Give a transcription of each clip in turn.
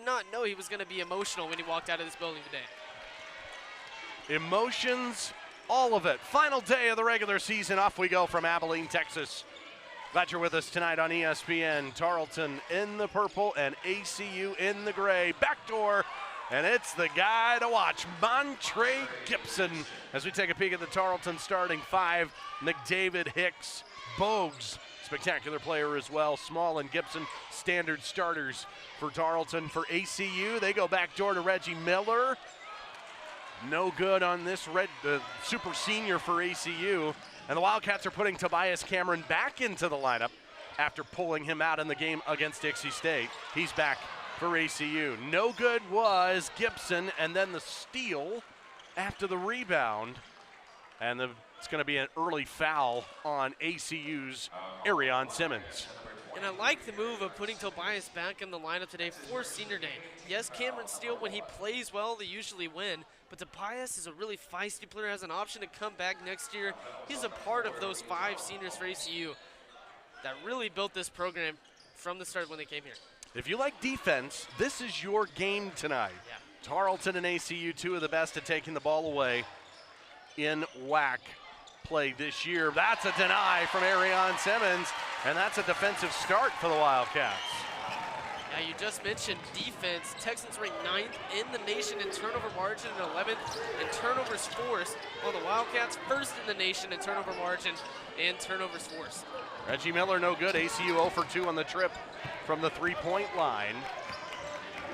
not know he was going to be emotional when he walked out of this building today. Emotions, all of it. Final day of the regular season. Off we go from Abilene, Texas. Glad you're with us tonight on ESPN. Tarleton in the purple and ACU in the gray. Backdoor, and it's the guy to watch, Montre Gibson. As we take a peek at the Tarleton starting five, McDavid, Hicks, Bogues, spectacular player as well. Small and Gibson, standard starters for Tarleton. For ACU, they go backdoor to Reggie Miller. No good on this super senior for ACU. And the Wildcats are putting Tobias Cameron back into the lineup after pulling him out in the game against Dixie State. He's back for ACU. No good was Gibson, and then the steal after the rebound. And it's going to be an early foul on ACU's Arion Simmons. And I like the move of putting Tobias back in the lineup today for Senior Day. Yes, Cameron Steele, when he plays well, they usually win. But Tobias is a really feisty player, has an option to come back next year. He's a part of those 5 seniors for ACU that really built this program from the start when they came here. If you like defense, this is your game tonight. Yeah. Tarleton and ACU, 2 of the best at taking the ball away in WAC play this year. That's a deny from Arion Simmons, and that's a defensive start for the Wildcats. Yeah, you just mentioned defense. Texans ranked 9th in the nation in turnover margin and 11th in turnovers forced, while the Wildcats 1st in the nation in turnover margin and turnovers forced. Reggie Miller no good. ACU 0 for 2 on the trip from the 3-point line.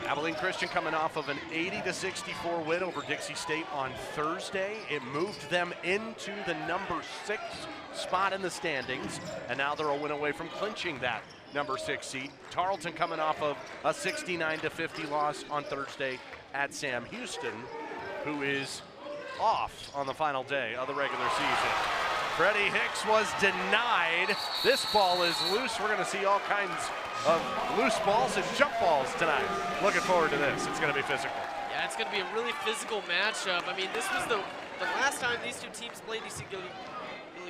Abilene Christian coming off of an 80-64 win over Dixie State on Thursday. It moved them into the number 6 spot in the standings, and now they're a win away from clinching that number 6 seed. Tarleton coming off of a 69-50 loss on Thursday at Sam Houston, who is off on the final day of the regular season. Freddie Hicks was denied. This ball is loose. We're going to see all kinds of loose balls and jump balls tonight. Looking forward to this. It's going to be physical. Yeah, it's going to be a really physical matchup. I mean, this was the last time these two teams played. You see Billy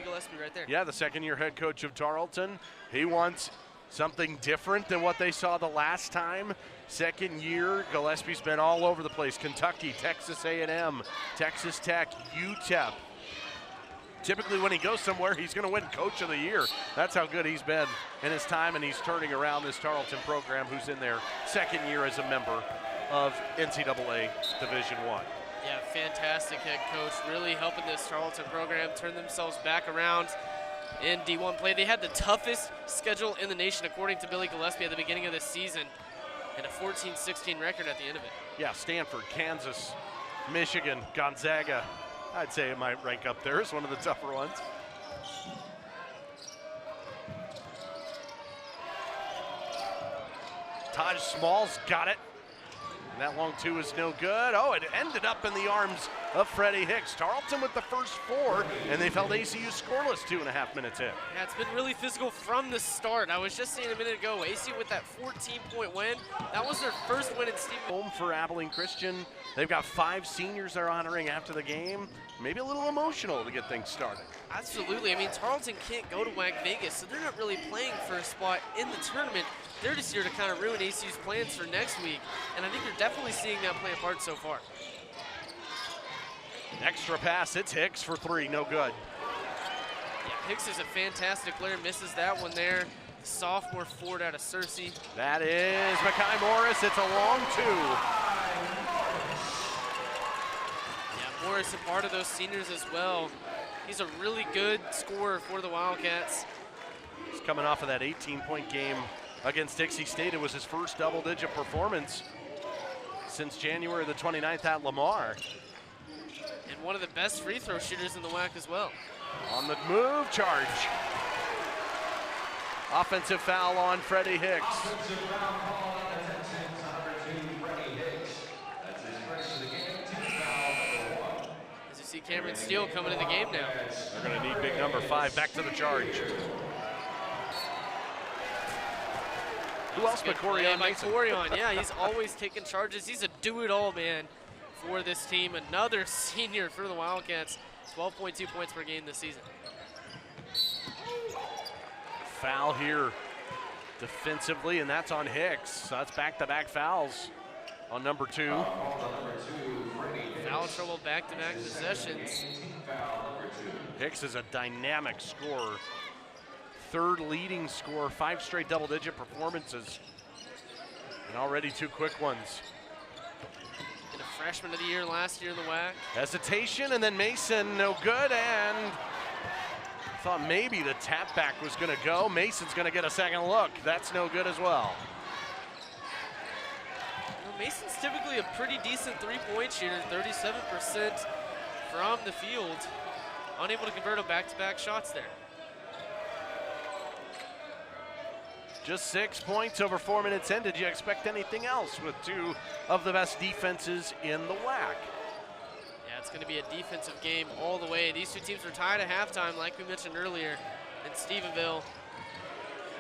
Gillespie right there. Yeah, the second-year head coach of Tarleton. He wants something different than what they saw the last time. Second year, Gillespie's been all over the place. Kentucky, Texas A&M, Texas Tech, UTEP. Typically when he goes somewhere, he's going to win Coach of the Year. That's how good he's been in his time, and he's turning around this Tarleton program, who's in their second year as a member of NCAA Division I. Yeah, fantastic head coach, really helping this Tarleton program turn themselves back around in D1 play. They had the toughest schedule in the nation, according to Billy Gillespie, at the beginning of this season, and a 14-16 record at the end of it. Yeah, Stanford, Kansas, Michigan, Gonzaga. I'd say it might rank up there as one of the tougher ones. Taj Small's got it. And that long 2 is no good. Oh, it ended up in the arms of Freddie Hicks. Tarleton with the first 4, and they've held ACU scoreless 2.5 minutes in. Yeah, it's been really physical from the start. I was just saying a minute ago, ACU with that 14-point win. That was their first win in Stephen. Home for Abilene Christian. They've got 5 seniors they're honoring after the game. Maybe a little emotional to get things started. Absolutely. I mean, Tarleton can't go to WAC Vegas, so they're not really playing for a spot in the tournament. They're just here to kind of ruin ACU's plans for next week, and I think you're definitely seeing that play a part so far. Extra pass, it's Hicks for 3, no good. Yeah, Hicks is a fantastic player, misses that one there. The sophomore forward out of Searcy. That is Makai Morris, it's a long 2. Yeah, Morris a part of those seniors as well. He's a really good scorer for the Wildcats. He's coming off of that 18-point game against Dixie State. It was his first double-digit performance since January the 29th at Lamar. And one of the best free throw shooters in the WAC as well. On the move, charge. Offensive foul on Freddie Hicks. As you see Cameron Steele coming in the game now. They're going to need big number 5 back to the charge. Who else but Corion Mason? Corion, yeah, he's always taking charges. He's a do-it-all man for this team. Another senior for the Wildcats. 12.2 points per game this season. Foul here defensively, and that's on Hicks. So that's back-to-back fouls on number 2. Foul trouble back-to-back possessions. Hicks is a dynamic scorer. 3rd leading scorer, 5 straight double-digit performances. And already 2 quick ones. And a freshman of the year last year in the WAC. Hesitation, and then Mason, no good, and thought maybe the tap back was gonna go. Mason's gonna get a second look. That's no good as well. Mason's typically a pretty decent three-point shooter, 37% from the field. Unable to convert on back-to-back shots there. Just 6 points over 4 minutes in. Did you expect anything else with 2 of the best defenses in the WAC? Yeah, it's gonna be a defensive game all the way. These 2 teams were tied at halftime, like we mentioned earlier, in Stephenville.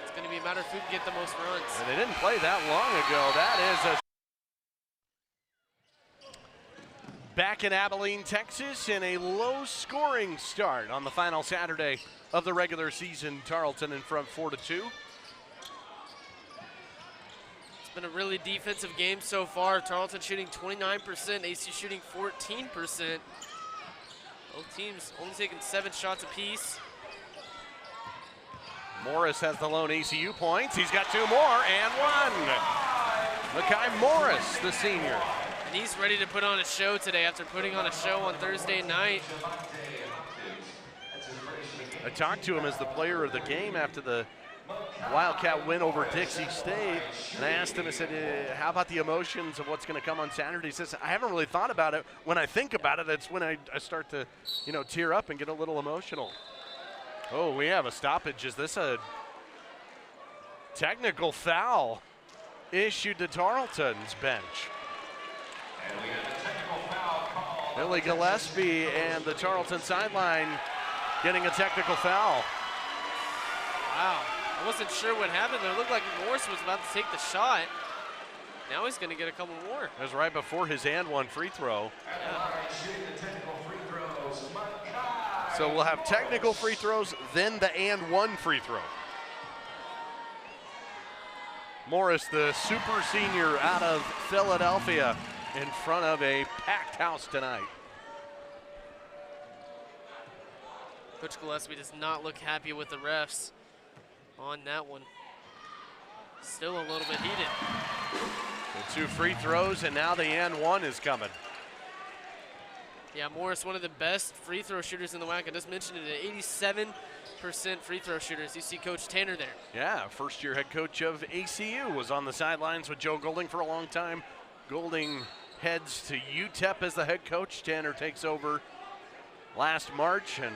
It's gonna be a matter of who can get the most runs. And they didn't play that long ago. That is a back in Abilene, Texas, in a low-scoring start on the final Saturday of the regular season. Tarleton in front 4-2. It's been a really defensive game so far. Tarleton shooting 29%, AC shooting 14%. Both teams only taking 7 shots apiece. Morris has the lone ECU points. He's got 2 more and 1. Makai Morris, the senior. And he's ready to put on a show today after putting on a show on Thursday night. I talked to him as the player of the game after the Wildcat win over Dixie State, and I asked him, I said, how about the emotions of what's going to come on Saturday? He says, I haven't really thought about it. When I think about it, that's when I start to, tear up and get a little emotional. Oh, we have a stoppage. Is this a technical foul issued to Tarleton's bench? And we have a technical foul call. Billy Gillespie and the Tarleton sideline getting a technical foul. Wow, I wasn't sure what happened there. It looked like Morris was about to take the shot. Now he's gonna get a couple more. That was right before his and 1 free throw. So we'll have technical free throws, then the and 1 free throw. Morris, the super senior out of Philadelphia, in front of a packed house tonight. Coach Gillespie does not look happy with the refs on that one. Still a little bit heated. The 2 free throws, and now the and 1 is coming. Yeah, Morris, one of the best free throw shooters in the WAC. I just mentioned it, at 87% free throw shooters. You see Coach Tanner there. Yeah, first-year head coach of ACU, was on the sidelines with Joe Golding for a long time. Golding heads to UTEP as the head coach. Tanner takes over last March and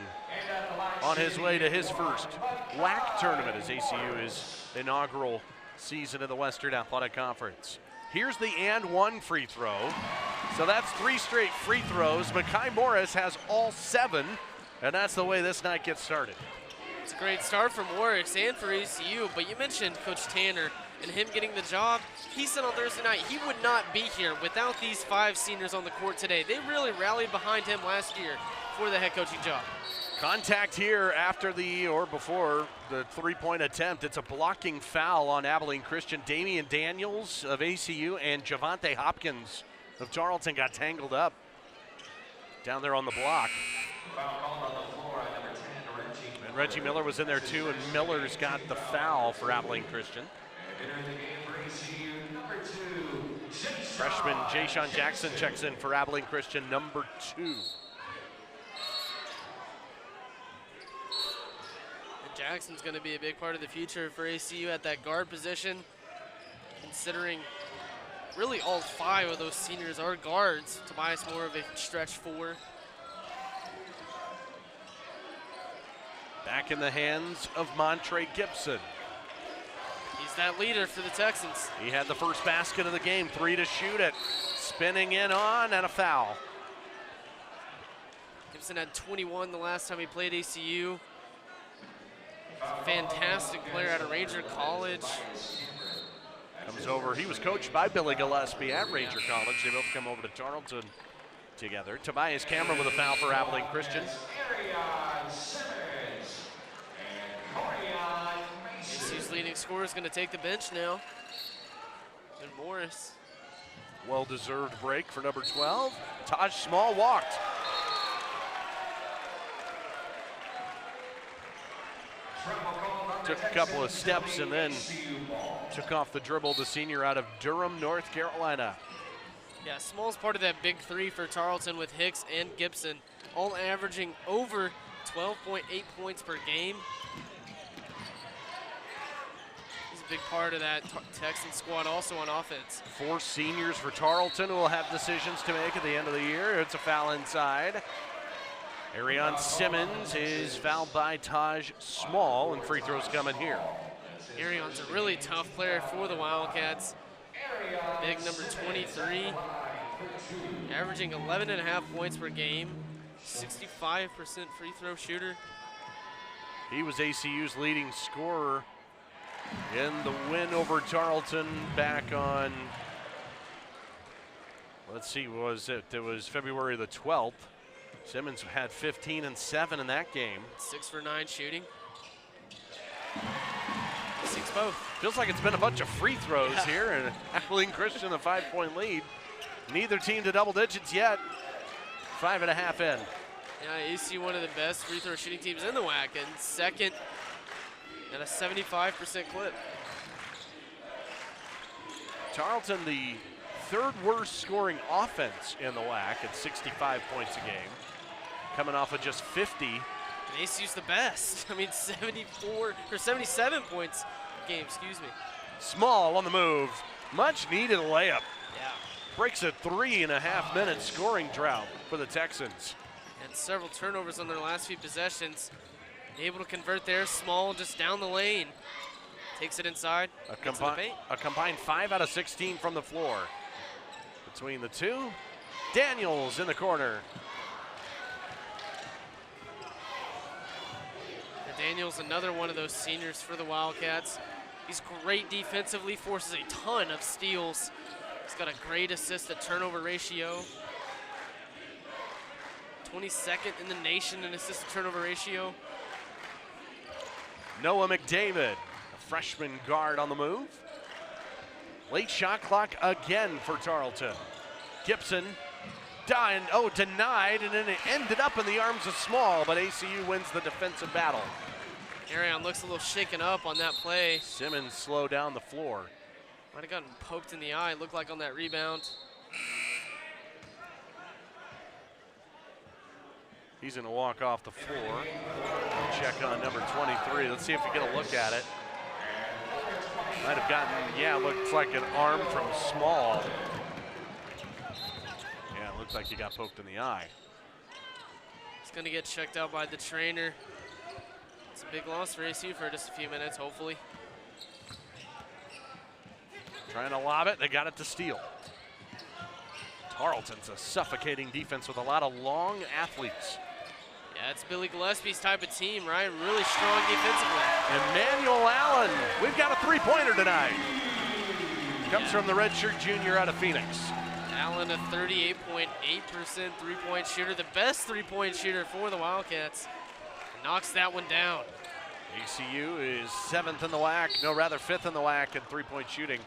on his way to his first WAC tournament as ACU's inaugural season of the Western Athletic Conference. Here's the and 1 free throw. So that's 3 straight free throws. Makai Morris has all 7, and that's the way this night gets started. It's a great start for Morris and for ACU, but you mentioned Coach Tanner and him getting the job. He said on Thursday night he would not be here without these 5 seniors on the court today. They really rallied behind him last year for the head coaching job. Contact here after before the 3-point attempt. It's a blocking foul on Abilene Christian. Damian Daniels of ACU and Javante Hopkins of Tarleton got tangled up down there on the block. And Reggie Miller was in there too, and Miller's got the foul for Abilene Christian. Freshman Jay-Sean Jackson checks in for Abilene Christian, number 2. Jackson's going to be a big part of the future for ACU at that guard position, considering really all 5 of those seniors are guards. Tobias more of a stretch 4. Back in the hands of Montre Gibson. He's that leader for the Texans. He had the first basket of the game, 3 to shoot it. Spinning in on and a foul. Gibson had 21 the last time he played ACU. Fantastic player out of Ranger College. Comes over. He was coached by Billy Gillespie at Ranger College. They both come over to Tarleton together. Tobias Cameron with a foul for Abilene Christian. ACU's leading scorer is going to take the bench now. And Morris. Well-deserved break for number 12. Taj Small walked. Took a couple of steps and then took off the dribble, the senior out of Durham, North Carolina. Yeah, Small's part of that big three for Tarleton with Hicks and Gibson, all averaging over 12.8 points per game. He's a big part of that Texan squad also on offense. 4 seniors for Tarleton who will have decisions to make at the end of the year. It's a foul inside. Arion Simmons is fouled by Taj Small, and free throws coming here. Arion's a really tough player for the Wildcats. Big number 23, averaging 11.5 points per game, 65% free throw shooter. He was ACU's leading scorer in the win over Tarleton back on, let's see, it was February the 12th. Simmons had 15 and 7 in that game. 6 for 9 shooting. 6 both. Feels like it's been a bunch of free throws here, and Abilene Christian a 5-point lead. Neither team to double digits yet. 5.5 in. Yeah, ACU one of the best free throw shooting teams in the WAC, and second at a 75% clip. Tarleton, the 3rd worst scoring offense in the WAC at 65 points a game. Coming off of just 50. And ACU's the best. I mean, 77 points a game, excuse me. Small on the move. Much needed layup. Yeah. Breaks a 3.5-minute scoring drought for the Texans. And several turnovers on their last few possessions. Able to convert there. Small just down the lane. Takes it inside. A combined 5 out of 16 from the floor. Between the two, Daniels in the corner. Daniels, another one of those seniors for the Wildcats. He's great defensively, forces a ton of steals. He's got a great assist to turnover ratio. 22nd in the nation in assist to turnover ratio. Noah McDavid, a freshman guard on the move. Late shot clock again for Tarleton. Gibson denied, and then it ended up in the arms of Small, but ACU wins the defensive battle. Arion looks a little shaken up on that play. Simmons slowed down the floor. Might have gotten poked in the eye, looked like on that rebound. He's gonna walk off the floor. Check on number 23. Let's see if we get a look at it. Might have gotten, looks like an arm from Small. Yeah, it looks like he got poked in the eye. He's gonna get checked out by the trainer. It's a big loss for ACU for just a few minutes, hopefully. Trying to lob it, they got it to steal. Tarleton's a suffocating defense with a lot of long athletes. Yeah, it's Billy Gillespie's type of team, right? Really strong defensively. Emmanuel Allen, we've got a 3-pointer tonight. Comes from the redshirt junior out of Phoenix. Allen, a 38.8% three-point shooter, the best three-point shooter for the Wildcats. Knocks that one down. ACU is 7th in the WAC, 5th in the WAC in three-point shooting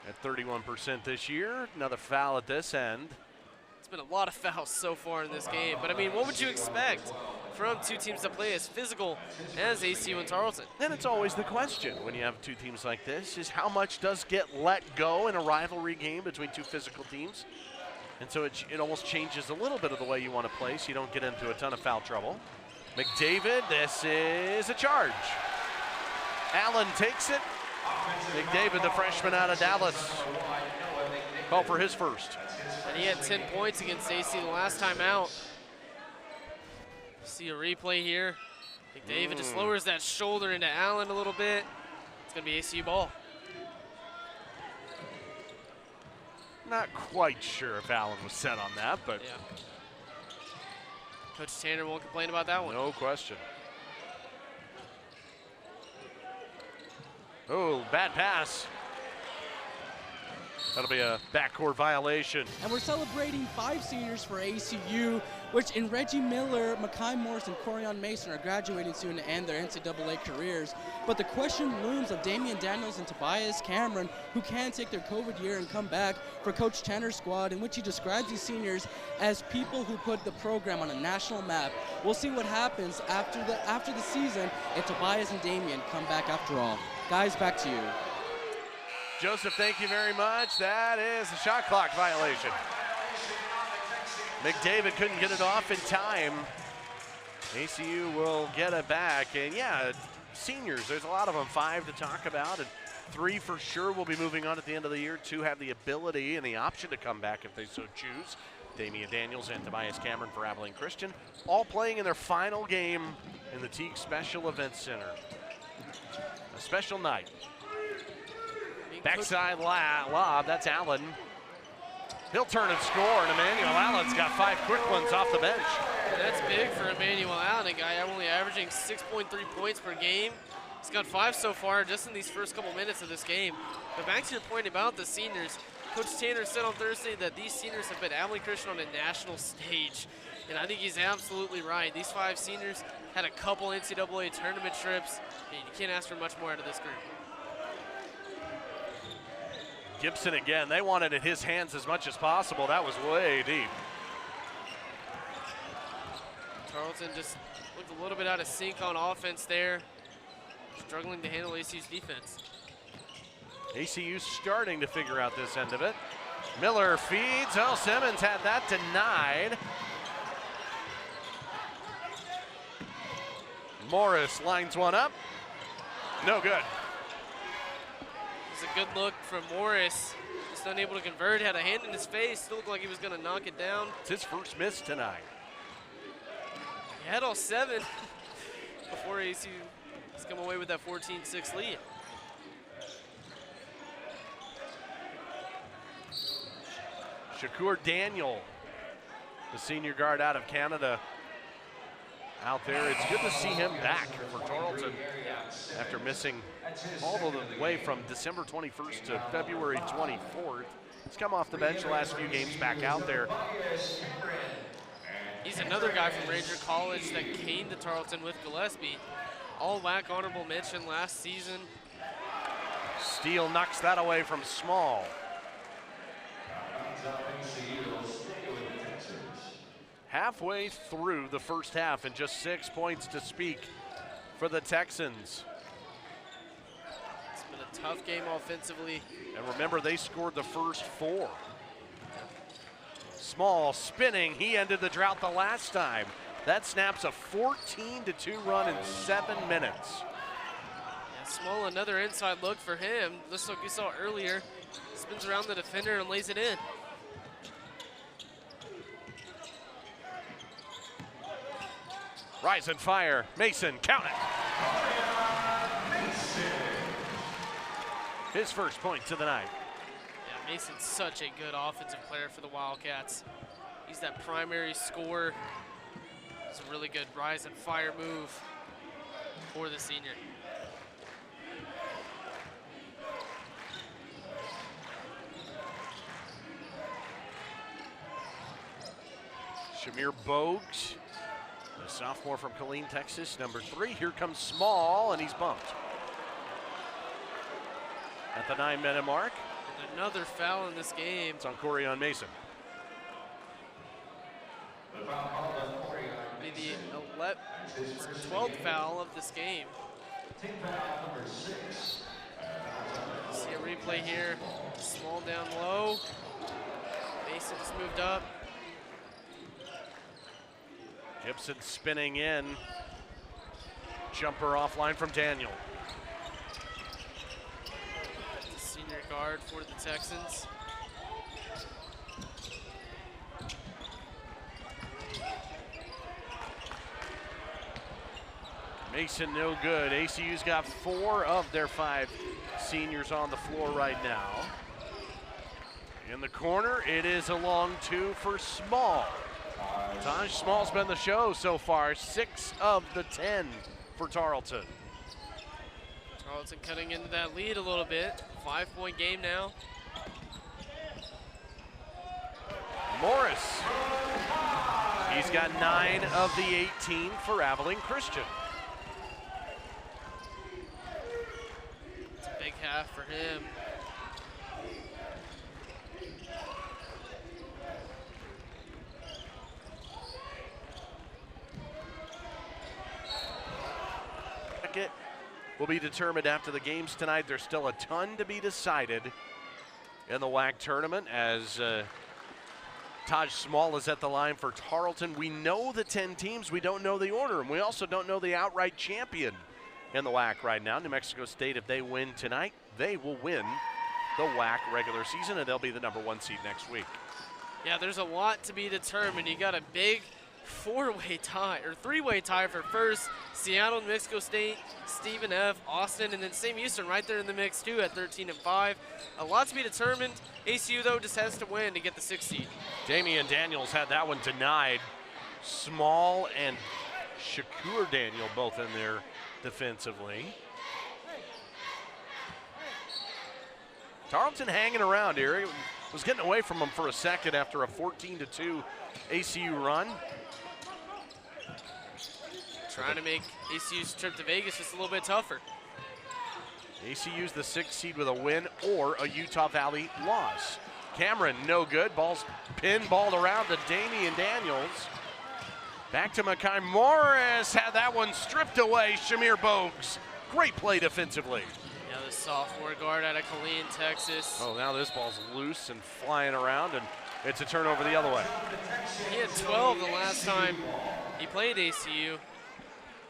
at 31% this year. Another foul at this end. It's been a lot of fouls so far in this game, but I mean, what would you expect from two teams that play as physical as ACU and Tarleton? And it's always the question when you have two teams like this is how much does get let go in a rivalry game between two physical teams? And so it almost changes a little bit of the way you want to play so you don't get into a ton of foul trouble. McDavid, this is a charge. Allen takes it. McDavid, the freshman out of Dallas, call for his first. And he had 10 points against AC the last time out. See a replay here. McDavid just lowers that shoulder into Allen a little bit. It's going to be ACU ball. Not quite sure if Allen was set on that, but yeah. Coach Tanner won't complain about that one. No question. Oh, bad pass. That'll be a backcourt violation. And we're celebrating 5 seniors for ACU, which in Reggie Miller, Mekhi Morris, and Corian Mason are graduating soon to end their NCAA careers. But the question looms of Damian Daniels and Tobias Cameron, who can take their COVID year and come back for Coach Tanner's squad, in which he describes these seniors as people who put the program on a national map. We'll see what happens after the season if Tobias and Damian come back after all. Guys, back to you. Joseph, thank you very much. That is a shot clock violation. McDavid couldn't get it off in time. ACU will get it back. And yeah, seniors, there's a lot of them, 5 to talk about, and 3 for sure will be moving on at the end of the year. 2 have the ability and the option to come back if they so choose. Damian Daniels and Tobias Cameron for Abilene Christian, all playing in their final game in the Teague Special Events Center. A special night. Backside lob, that's Allen. He'll turn and score, and Emmanuel Allen's got 5 quick ones off the bench. That's big for Emmanuel Allen, a guy only averaging 6.3 points per game. He's got 5 so far just in these first couple minutes of this game. But back to your point about the seniors, Coach Tanner said on Thursday that these seniors have put Abilene Christian on a national stage. And I think he's absolutely right. These 5 seniors had a couple NCAA tournament trips, and you can't ask for much more out of this group. Gibson again, they wanted it in his hands as much as possible. That was way deep. Tarleton just looked a little bit out of sync on offense there, struggling to handle ACU's defense. ACU starting to figure out this end of it. Miller feeds, oh, Simmons had that denied. Morris lines one up, no good. It's a good look from Morris. Just unable to convert, had a hand in his face, still looked like he was gonna knock it down. It's his first miss tonight. He had all 7 before ACU has come away with that 14-6 lead. Shakur Daniel, the senior guard out of Canada, out there. It's good to see him back for Tarleton after missing all the way from December 21st to February 24th. He's come off the bench the last few games, back out there. He's another guy from Ranger College that came to Tarleton with Gillespie. All WAC honorable mention last season. Steele knocks that away from Small. Halfway through the first half and just 6 points to speak for the Texans. It's been a tough game offensively. And remember, they scored the first 4. Small spinning, he ended the drought the last time. That snaps a 14-2 run in 7 minutes. Yeah, Small, another inside look for him. Just like we saw earlier, spins around the defender and lays it in. Rise and fire, Mason, count it. His first point to the night. Yeah, Mason's such a good offensive player for the Wildcats. He's that primary scorer. It's a really good rise and fire move for the senior. Shamir Bogues, the sophomore from Killeen, Texas, number 3. Here comes Small, and he's bumped. At the 9-minute mark. And another foul in this game. It's on Corian Mason. Be the 12th foul of this game. See a replay here. Small down low. Mason just moved up. Gibson spinning in. Jumper offline from Daniel. The senior guard for the Texans. Mason no good. ACU's got 4 of their 5 seniors on the floor right now. In the corner, it is a long 2 for Small. Taj Small's been the show so far, 6 of the 10 for Tarleton. Tarleton cutting into that lead a little bit. 5-point game now. Morris. He's got 9 of the 18 for Abilene Christian. It's a big half for him. Will be determined after the games tonight. There's still a ton to be decided in the WAC tournament as Taj Small is at the line for Tarleton. We know the 10 teams. We don't know the order, and we also don't know the outright champion in the WAC right now. New Mexico State, if they win tonight, they will win the WAC regular season, and they'll be the #1 seed next week. Yeah, there's a lot to be determined. You got a big four-way tie, or three-way tie for first. Seattle, New Mexico State, Stephen F., Austin, and then Sam Houston right there in the mix too at 13 and 5. A lot to be determined. ACU though just has to win to get the 6th seed. Damian Daniels had that one denied. Small and Shakur Daniel both in there defensively. Tarleton hanging around here. He was getting away from them for a second after a 14-2 ACU run. Trying to make ACU's trip to Vegas just a little bit tougher. ACU's the 6th seed with a win or a Utah Valley loss. Cameron, no good. Ball's pinballed around to Damian Daniels. Back to Makai Morris. Had that one stripped away. Shamir Bogues. Great play defensively. Yeah, the sophomore guard out of Killeen, Texas. Oh, now this ball's loose and flying around, and it's a turnover the other way. He had 12 the last time he played ACU.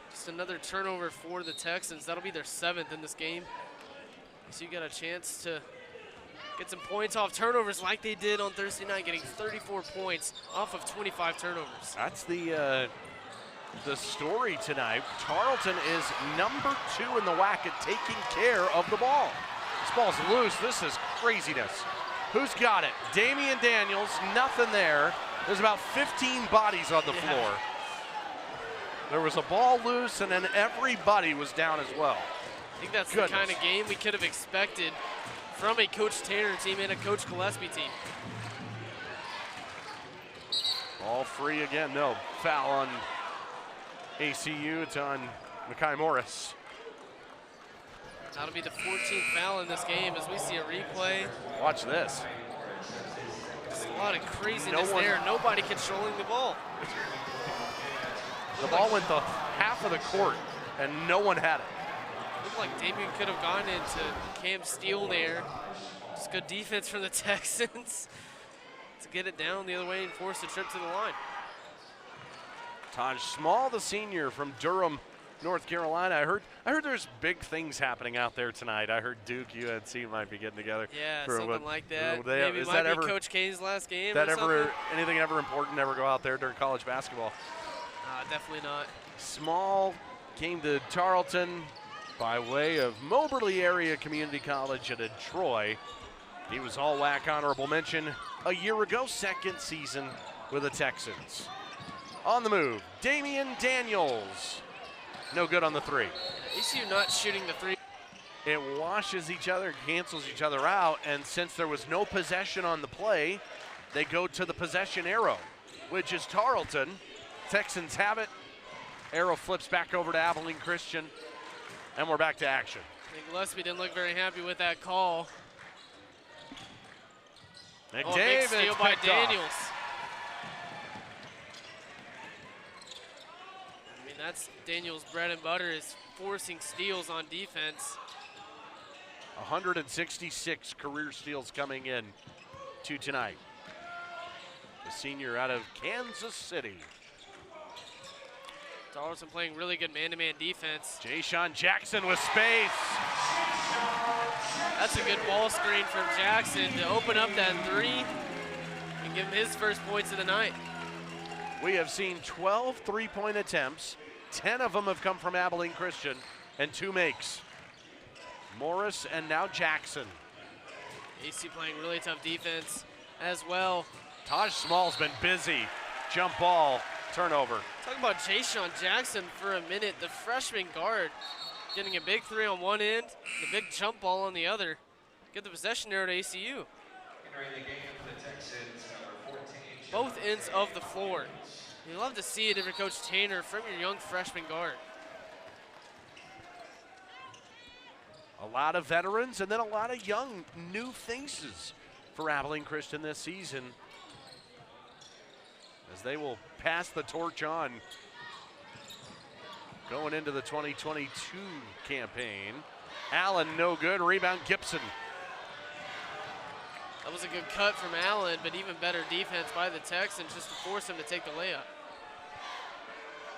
Just another turnover for the Texans. That'll be their 7th in this game. So you got a chance to get some points off turnovers like they did on Thursday night, getting 34 points off of 25 turnovers. That's the story tonight. Tarleton is #2 in the WAC at taking care of the ball. This ball's loose. This is craziness. Who's got it? Damian Daniels, nothing there. There's about 15 bodies on the floor. There was a ball loose, and then everybody was down as well. I think that's the kind of game we could have expected from a Coach Tanner team and a Coach Gillespie team. All free again. No foul on ACU. It's on Makai Morris. That'll be the 14th foul in this game as we see a replay. Watch this. There's a lot of craziness there. Nobody controlling the ball. The ball went the half of the court, and no one had it. Looked like Damian could have gone into Cam Steele there. Just good defense from the Texans to get it down the other way and force the trip to the line. Taj Small, the senior from Durham, North Carolina. I heard there's big things happening out there tonight. I heard Duke, UNC might be getting together. Yeah, something like that. Maybe it might be Coach K's last game. That ever anything ever important ever go out there during college basketball? Definitely not. Small came to Tarleton by way of Moberly Area Community College and in Troy. He was all WAC honorable mention a year ago, 2nd season with the Texans. On the move, Damian Daniels. No good on the 3. ACU not shooting the 3. It washes each other, cancels each other out, and since there was no possession on the play, they go to the possession arrow, which is Tarleton. Texans have it. Arrow flips back over to Abilene Christian, and we're back to action. I think Gillespie didn't look very happy with that call. McDavid steal by Daniels. I mean, that's Daniels' bread and butter, is forcing steals on defense. 166 career steals coming in to tonight. The senior out of Kansas City. Tarleton playing really good man-to-man defense. Ja'Shawn Jackson with space. That's a good ball screen from Jackson to open up that 3 and give him his first points of the night. We have seen 12 three-point attempts. 10 of them have come from Abilene Christian, and 2 makes. Morris and now Jackson. AC playing really tough defense as well. Taj Small's been busy. Jump ball, turnover. Talking about Ja'Shawn Jackson for a minute, the freshman guard getting a big 3 on one end, the big jump ball on the other. Get the possession arrow to ACU. Entering the game for the Texans, number 14, both ends of the floor. You love to see it if you're Coach Tanner from your young freshman guard. A lot of veterans and then a lot of young, new faces for Abilene Christian this season, as they will pass the torch on going into the 2022 campaign. Allen, no good. Rebound, Gibson. That was a good cut from Allen, but even better defense by the Texans just to force him to take the layup.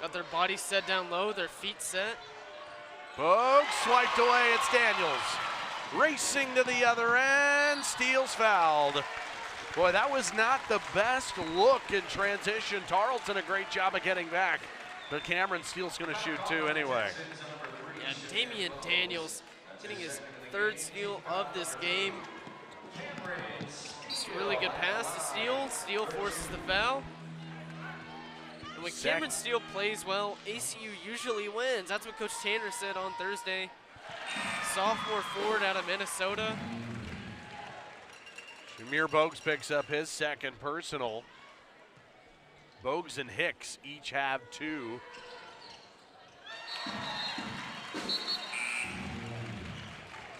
Got their bodies set down low, their feet set. Bogue swiped away. It's Daniels. Racing to the other end. Steals fouled. Boy, that was not the best look in transition. Tarleton, a great job of getting back. But Cameron Steele's going to shoot too anyway. Yeah, Damian Daniels getting his third steal of this game. It's a really good pass to Steele. Steele forces the foul. And when Cameron Steele plays well, ACU usually wins. That's what Coach Tanner said on Thursday. Sophomore forward out of Minnesota. Jameer Bogues picks up his second personal. Bogues and Hicks each have 2.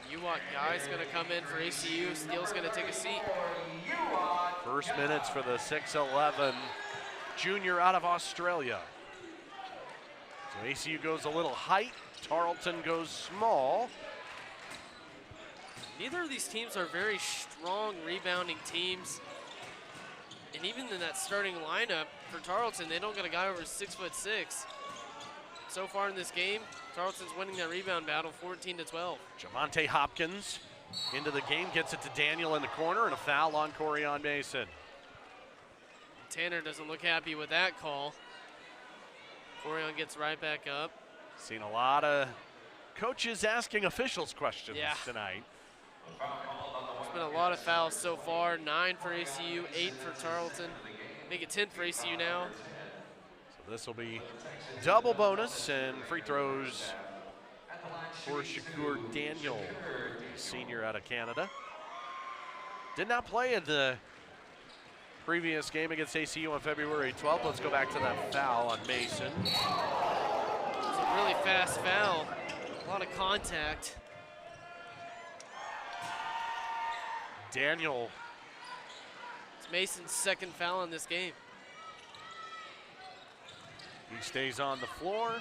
Ewok guy's going to come in for ACU. Steele's going to take a seat. First minutes for the 6'11" junior out of Australia. So ACU goes a little height. Tarleton goes small. Neither of these teams are very strong rebounding teams. And even in that starting lineup for Tarleton, they don't get a guy over 6'6". So far in this game, Tarleton's winning that rebound battle 14-12. Javante Hopkins into the game, gets it to Daniel in the corner, and a foul on Corian Mason. Tanner doesn't look happy with that call. Corian gets right back up. Seen a lot of coaches asking officials questions tonight. There's been a lot of fouls so far. 9 for ACU, 8 for Tarleton. Make it 10 for ACU now. So this will be double bonus and free throws for Shakur Daniel, senior out of Canada. Did not play in the previous game against ACU on February 12th. Let's go back to that foul on Mason. It's a really fast foul. A lot of contact. Daniel. It's Mason's second foul in this game. He stays on the floor.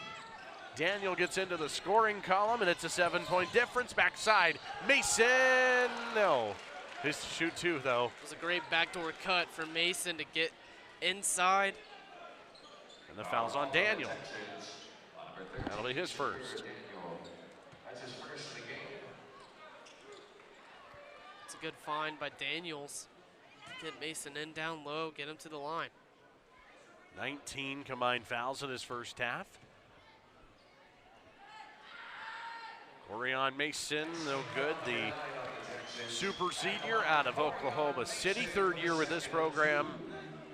Daniel gets into the scoring column, and it's a 7-point difference. Backside, Mason, no. His shoot 2, though. It was a great backdoor cut for Mason to get inside. And the foul's on Daniel. That'll be his first. It's a good find by Daniels. Get Mason in down low, get him to the line. 19 combined fouls in his first half. Corian Mason, no good. The super senior out of Oklahoma City, third year with this program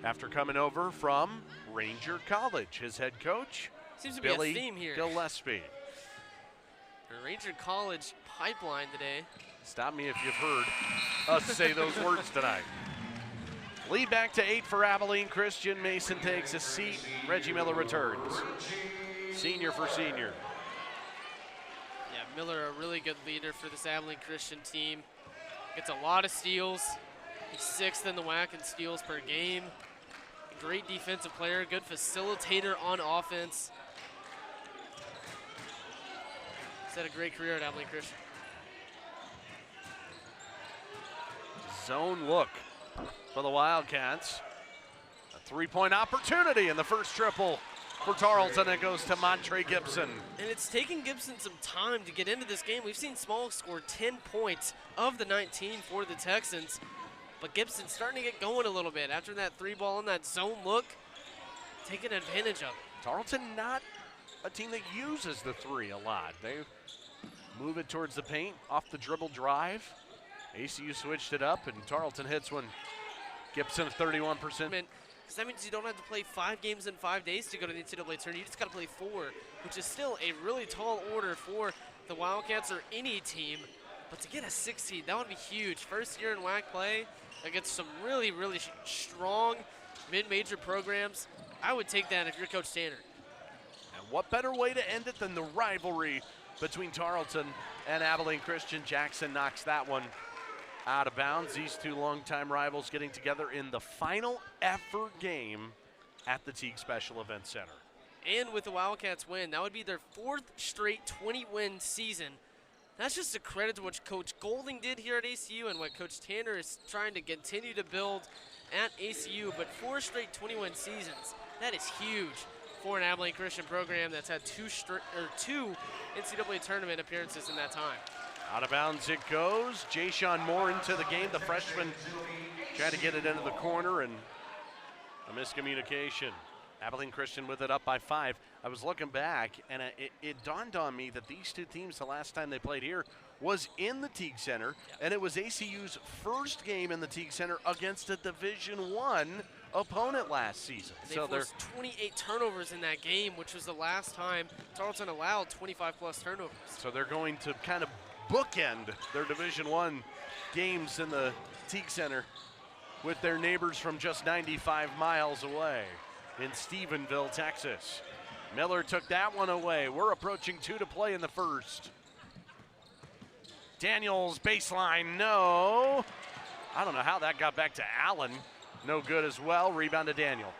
after coming over from Ranger College. His head coach, Seems to be Billy a theme here. Gillespie. The Ranger College pipeline today. Stop me if you've heard us say those words tonight. Lead back to 8 for Abilene Christian. Mason takes a seat. Reggie Miller returns. Senior for senior. Yeah, Miller, a really good leader for this Abilene Christian team. Gets a lot of steals. He's 6th in the WAC in steals per game. Great defensive player, good facilitator on offense. He's had a great career at Abilene Christian. Zone look for the Wildcats. A 3-point opportunity in the first triple for Tarleton. It goes to Montre Gibson. And it's taken Gibson some time to get into this game. We've seen Small score 10 points of the 19 for the Texans. But Gibson's starting to get going a little bit after that 3-ball in that zone look. Taking advantage of it. Tarleton not a team that uses the 3 a lot. They move it towards the paint off the dribble drive. ACU switched it up, and Tarleton hits when Gibson 31%. Because that means you don't have to play 5 games in 5 days to go to the NCAA tournament. You just got to play 4, which is still a really tall order for the Wildcats or any team. But to get a 6 seed, that would be huge. First year in WAC play against some really, really strong mid-major programs, I would take that if you're Coach Tanner. And what better way to end it than the rivalry between Tarleton and Abilene Christian? Jackson knocks that one out of bounds. These two longtime rivals getting together in the final ever game at the Teague Special Events Center. And with the Wildcats win, that would be their 4th straight 20-win season. That's just a credit to what Coach Golding did here at ACU and what Coach Tanner is trying to continue to build at ACU. But 4 straight 20-win seasons, that is huge for an Abilene Christian program that's had two NCAA tournament appearances in that time. Out of bounds it goes. Jayshon Moore into the game. The freshman tried to get it into the corner and a miscommunication. Abilene Christian with it up by 5. I was looking back, and it dawned on me that these two teams, the last time they played here, was in the Teague Center, and it was ACU's first game in the Teague Center against a Division I opponent last season. They forced 28 turnovers in that game, which was the last time Tarleton allowed 25-plus turnovers. So they're going to kind of bookend their Division I games in the Teague Center with their neighbors from just 95 miles away in Stephenville, Texas. Miller took that one away. We're approaching 2 to play in the first. Daniels baseline, no. I don't know how that got back to Allen. No good as well. Rebound to Daniel.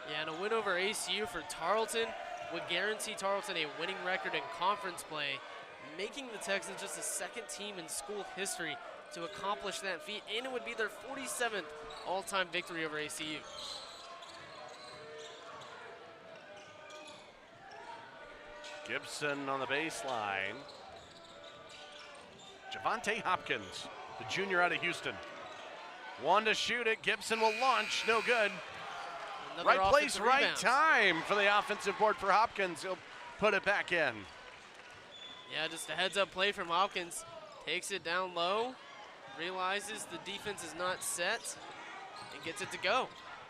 Yeah, and a win over ACU for Tarleton would guarantee Tarleton a winning record in conference play, making the Texans just the 2nd team in school history to accomplish that feat, and it would be their 47th all-time victory over ACU. Gibson on the baseline. Javante Hopkins, the junior out of Houston. One to shoot it. Gibson will launch. No good. Another right place, offensive right rebound. time for the offensive board for Hopkins. He'll put it back in. Yeah, just a heads-up play from Hopkins. Takes it down low, realizes the defense is not set, and gets it to go.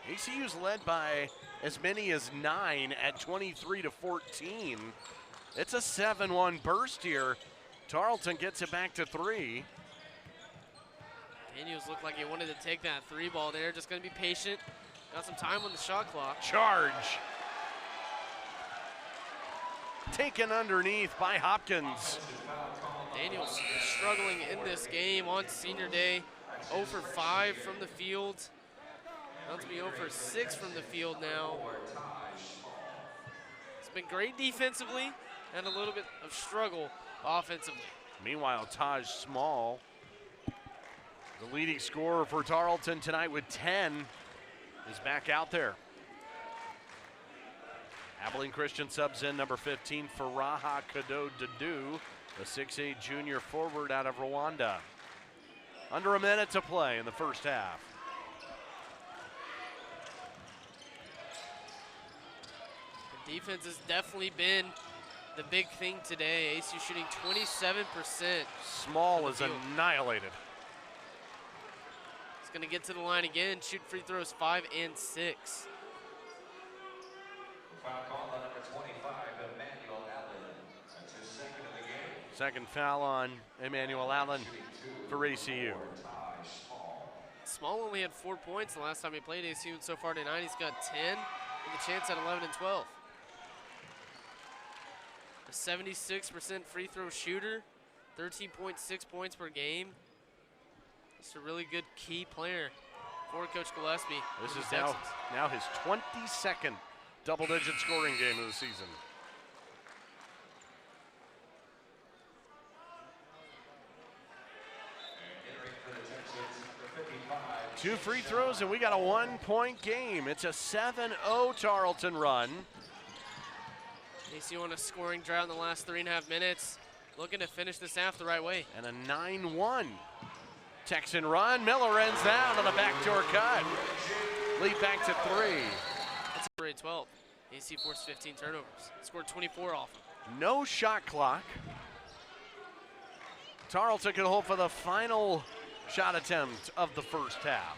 ACU's led by as many as 9 at 23 to 14. It's a 7-1 burst here. Tarleton gets it back to 3. Daniels looked like he wanted to take that 3 ball there. Just going to be patient. Got some time on the shot clock. Charge. Taken underneath by Hopkins. Daniels struggling in this game on senior day. 0 for 5 from the field. About to be 0 for 6 from the field now. It's been great defensively and a little bit of struggle offensively. Meanwhile, Taj Small, the leading scorer for Tarleton tonight with 10, is back out there. Abilene Christian subs in number 15 for Raha Kado Dadu, the 6'8 junior forward out of Rwanda. Under a minute to play in the first half. The defense has definitely been the big thing today. ACU shooting 27%. Small is annihilated. He's going to get to the line again, shoot free throws 5 and 6. Foul call on number 25, Emmanuel Allen. That's his 2nd of the game. Second foul on Emmanuel Allen for ACU. Small only had 4 points the last time he played ACU, and so far tonight he's got 10 with a chance at 11 and 12. A 76% free throw shooter, 13.6 points per game. Just a really good key player for Coach Gillespie. This is now his 22nd double-digit scoring game of the season. Entering for the Texans, number 55. 2 free throws, and we got a 1-point game. It's a 7-0 Tarleton run. ACU on a scoring drought in the last 3.5 minutes. Looking to finish this half the right way. And a 9-1 Texan run. Miller ends down on a backdoor cut. Lead back to 3. That's a grade 12. ACU forced 15 turnovers. Scored 24 off them. No shot clock. Tarleton can hold for the final shot attempt of the first half.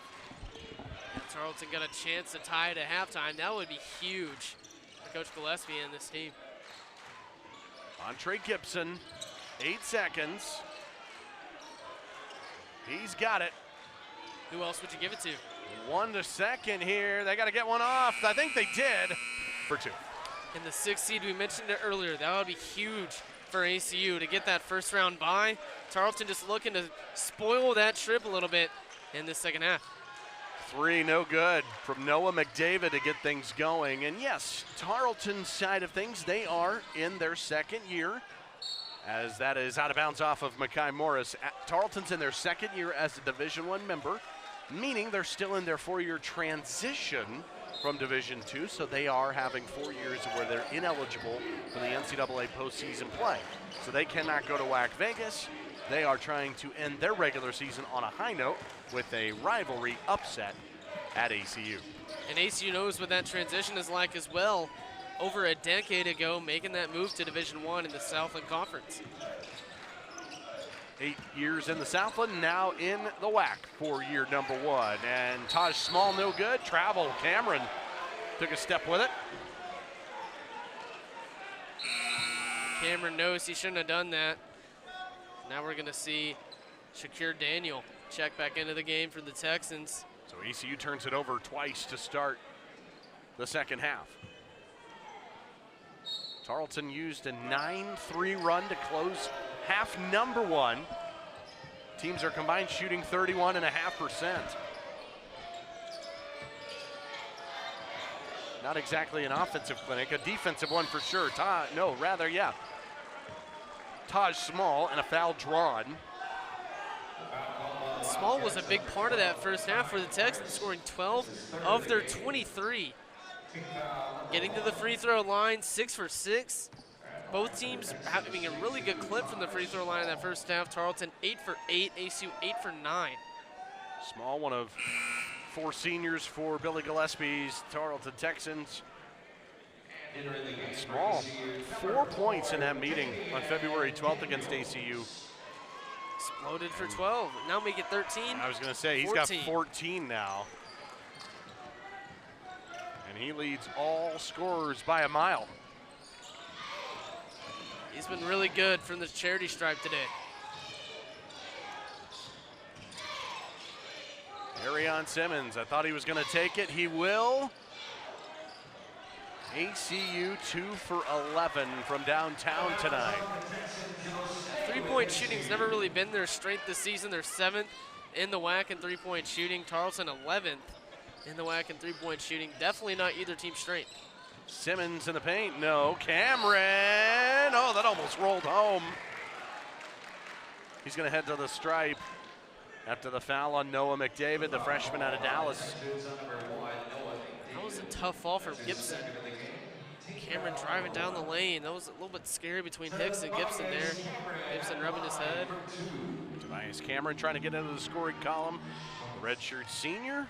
And Tarleton got a chance to tie it at halftime. That would be huge for Coach Gillespie and this team. Entre Gibson, 8 seconds. He's got it. Who else would you give it to? 1 to second here. They got to get one off. I think they did for 2. In the 6th seed, we mentioned it earlier. That would be huge for ACU to get that first round bye. Tarleton just looking to spoil that trip a little bit in the second half. 3, no good from Noah McDavid to get things going. And yes, Tarleton's side of things, they are in their second year, as that is out of bounds off of Mackay Morris. Tarleton's in their second year as a Division I member, meaning they're still in their 4-year transition from Division II, so they are having 4 years where they're ineligible for the NCAA postseason play. So they cannot go to WAC Vegas. They are trying to end their regular season on a high note with a rivalry upset at ACU. And ACU knows what that transition is like as well. Over a decade ago, making that move to Division I in the Southland Conference. 8 years in the Southland, now in the WAC for year number 1. And Taj Small, no good. Travel, Cameron took a step with it. Cameron knows he shouldn't have done that. Now we're going to see Shakir Daniel check back into the game for the Texans. So ECU turns it over twice to start the second half. Tarleton used a 9-3 run to close half number 1. Teams are combined shooting 31.5%. Not exactly an offensive clinic, a defensive one for sure. Taj Small and a foul drawn. Small was a big part of that first half for the Texans, scoring 12 of their 23. Getting to the free throw line, 6 for 6. Both teams having a really good clip from the free throw line in that first half. Tarleton 8 for 8, ACU 8 for 9. Small, one of 4 seniors for Billy Gillespie's Tarleton Texans. Small, 4 points in that meeting on February 12th against ACU. Exploded for 12, now make it 13. I was gonna say, he's 14. got 14 now. And he leads all scorers by a mile. He's been really good from the charity stripe today. Arion Simmons, I thought he was gonna take it, he will. ACU 2 for 11 from downtown tonight. 3-point shooting's never really been their strength this season. They're 7th in the WAC in 3-point shooting. Tarleton 11th in the WAC in 3-point shooting. Definitely not either team's strength. Simmons in the paint, no. Cameron, oh, that almost rolled home. He's gonna head to the stripe after the foul on Noah McDavid, the freshman out of Dallas. That was a tough fall for Gibson. Cameron driving down the lane. That was a little bit scary between Hicks and Gibson there. Gibson rubbing his head. Tobias Cameron trying to get into the scoring column. Redshirt senior.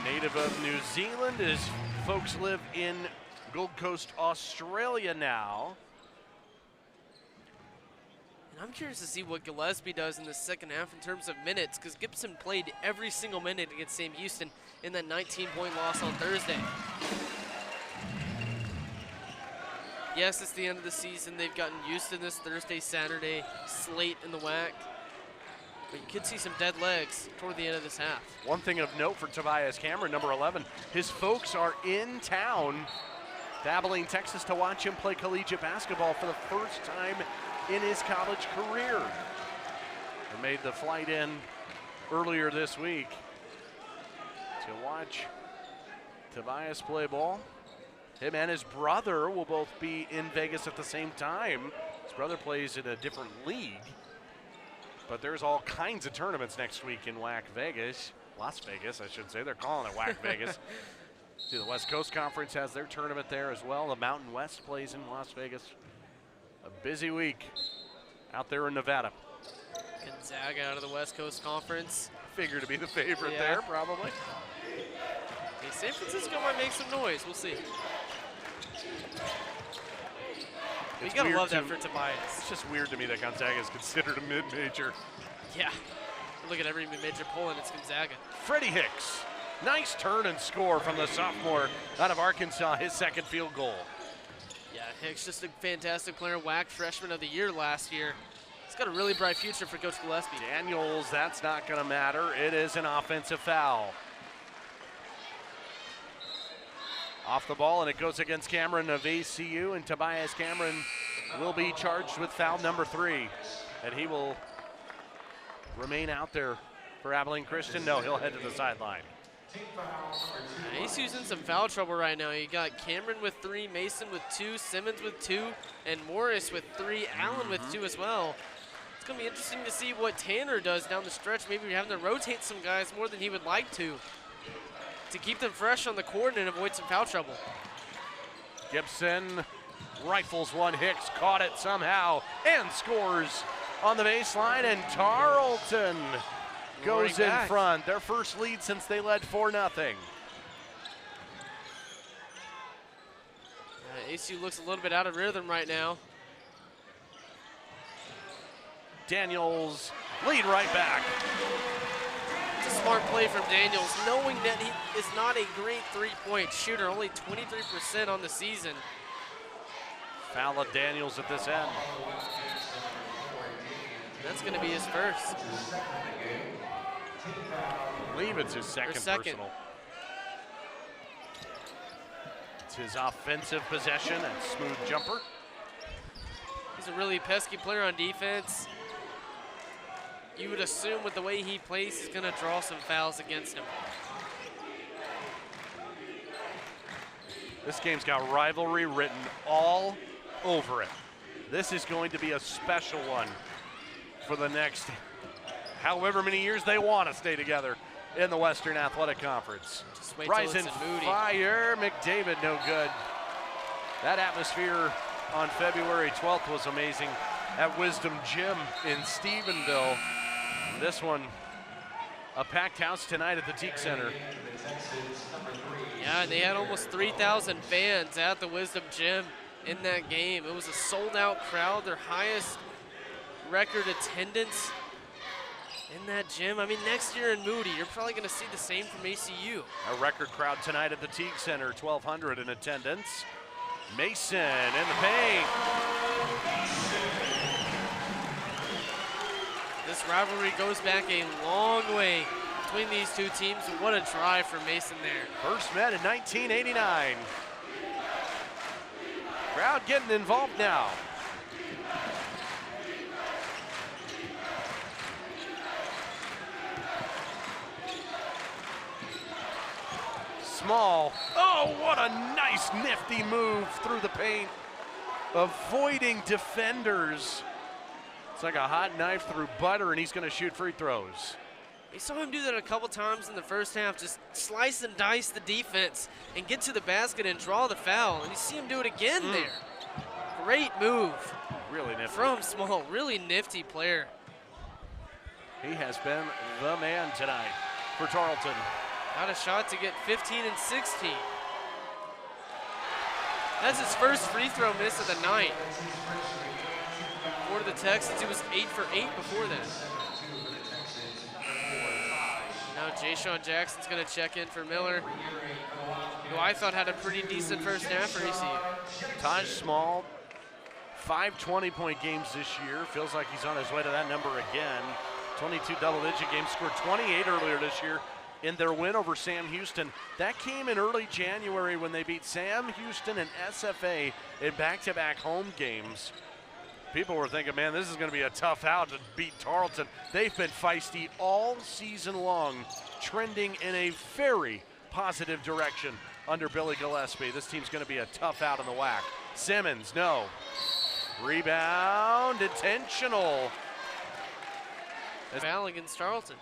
Native of New Zealand. His folks live in Gold Coast, Australia now. And I'm curious to see what Gillespie does in the second half in terms of minutes, because Gibson played every single minute against Sam Houston in that 19-point loss on Thursday. Yes, it's the end of the season. They've gotten used to this Thursday-Saturday slate in the WAC. But you could see some dead legs toward the end of this half. One thing of note for Tobias Cameron, number 11, his folks are in town to Abilene, Texas to watch him play collegiate basketball for the first time in his college career. They made the flight in earlier this week to watch Tobias play ball. Him and his brother will both be in Vegas at the same time. His brother plays in a different league, but there's all kinds of tournaments next week in WAC Vegas. Las Vegas, I should say. They're calling it WAC Vegas. See, the West Coast Conference has their tournament there as well. The Mountain West plays in Las Vegas. A busy week out there in Nevada. Gonzaga out of the West Coast Conference. Figure to be the favorite there, probably. Hey, San Francisco might make some noise. We'll see. You gotta love that for Tobias. It's just weird to me that Gonzaga is considered a mid-major. Yeah. Look at every mid-major poll, and it's Gonzaga. Freddie Hicks. Nice turn and score from the sophomore out of Arkansas, his second field goal. Yeah, Hicks just a fantastic player, WAC Freshman of the Year last year. He's got a really bright future for Coach Gillespie. Daniels, that's not going to matter. It is an offensive foul. Off the ball, and it goes against Cameron of ACU, and Tobias Cameron will be charged with foul number 3. And he will remain out there for Abilene Christian. No, he'll head to the sideline. ACU's in some foul trouble right now. You got Cameron with 3, Mason with 2, Simmons with 2, and Morris with 3, Allen with 2 as well. It's going to be interesting to see what Tanner does down the stretch. Maybe we're having to rotate some guys more than he would like to keep them fresh on the court and avoid some foul trouble. Gibson rifles one. Hicks caught it somehow and scores on the baseline, and Tarleton goes in front. Their first lead since they led 4-0. ACU looks a little bit out of rhythm right now. Daniels lead right back. It's a smart play from Daniels, knowing that he is not a great three-point shooter, only 23% on the season. Foul of Daniels at this end. That's going to be his first. I believe it's his second personal. It's his offensive possession and smooth jumper. He's a really pesky player on defense. You would assume with the way he plays, he's going to draw some fouls against him. This game's got rivalry written all over it. This is going to be a special one for the next however many years they want to stay together in the Western Athletic Conference. Just wait till Rising it's Moody. fire, McDavid no good. That atmosphere on February 12th was amazing at Wisdom Gym in Stephenville. This one, a packed house tonight at the Teak Center. Yeah, they had almost 3,000 fans at the Wisdom Gym in that game. It was a sold-out crowd, their highest record attendance in that gym. I mean, next year in Moody, you're probably going to see the same from ACU. A record crowd tonight at the Teague Center, 1,200 in attendance. Mason in the paint. This rivalry goes back a long way between these two teams. What a drive from Mason there. First met in 1989. Crowd getting involved now. Small. Oh, what a nice nifty move through the paint. Avoiding defenders. It's like a hot knife through butter, and he's going to shoot free throws. We saw him do that a couple times in the first half, just slice and dice the defense and get to the basket and draw the foul. And you see him do it again there. Great move. Really nifty. From Small, really nifty player. He has been the man tonight for Tarleton. Got a shot to get 15 and 16. That's his first free throw miss of the night. For the Texans, he was 8 for 8 before that. Now Jay-Sean Jackson's going to check in for Miller, who I thought had a pretty decent first half for ECU. Taj Small, 5 20-point games this year. Feels like he's on his way to that number again. 22 double-digit games, scored 28 earlier this year in their win over Sam Houston. That came in early January when they beat Sam Houston and SFA in back-to-back home games. People were thinking, man, this is going to be a tough out to beat Tarleton. They've been feisty all season long, trending in a very positive direction under Billy Gillespie. This team's going to be a tough out in the WAC. Simmons, no. Rebound, intentional. Foul against Tarleton.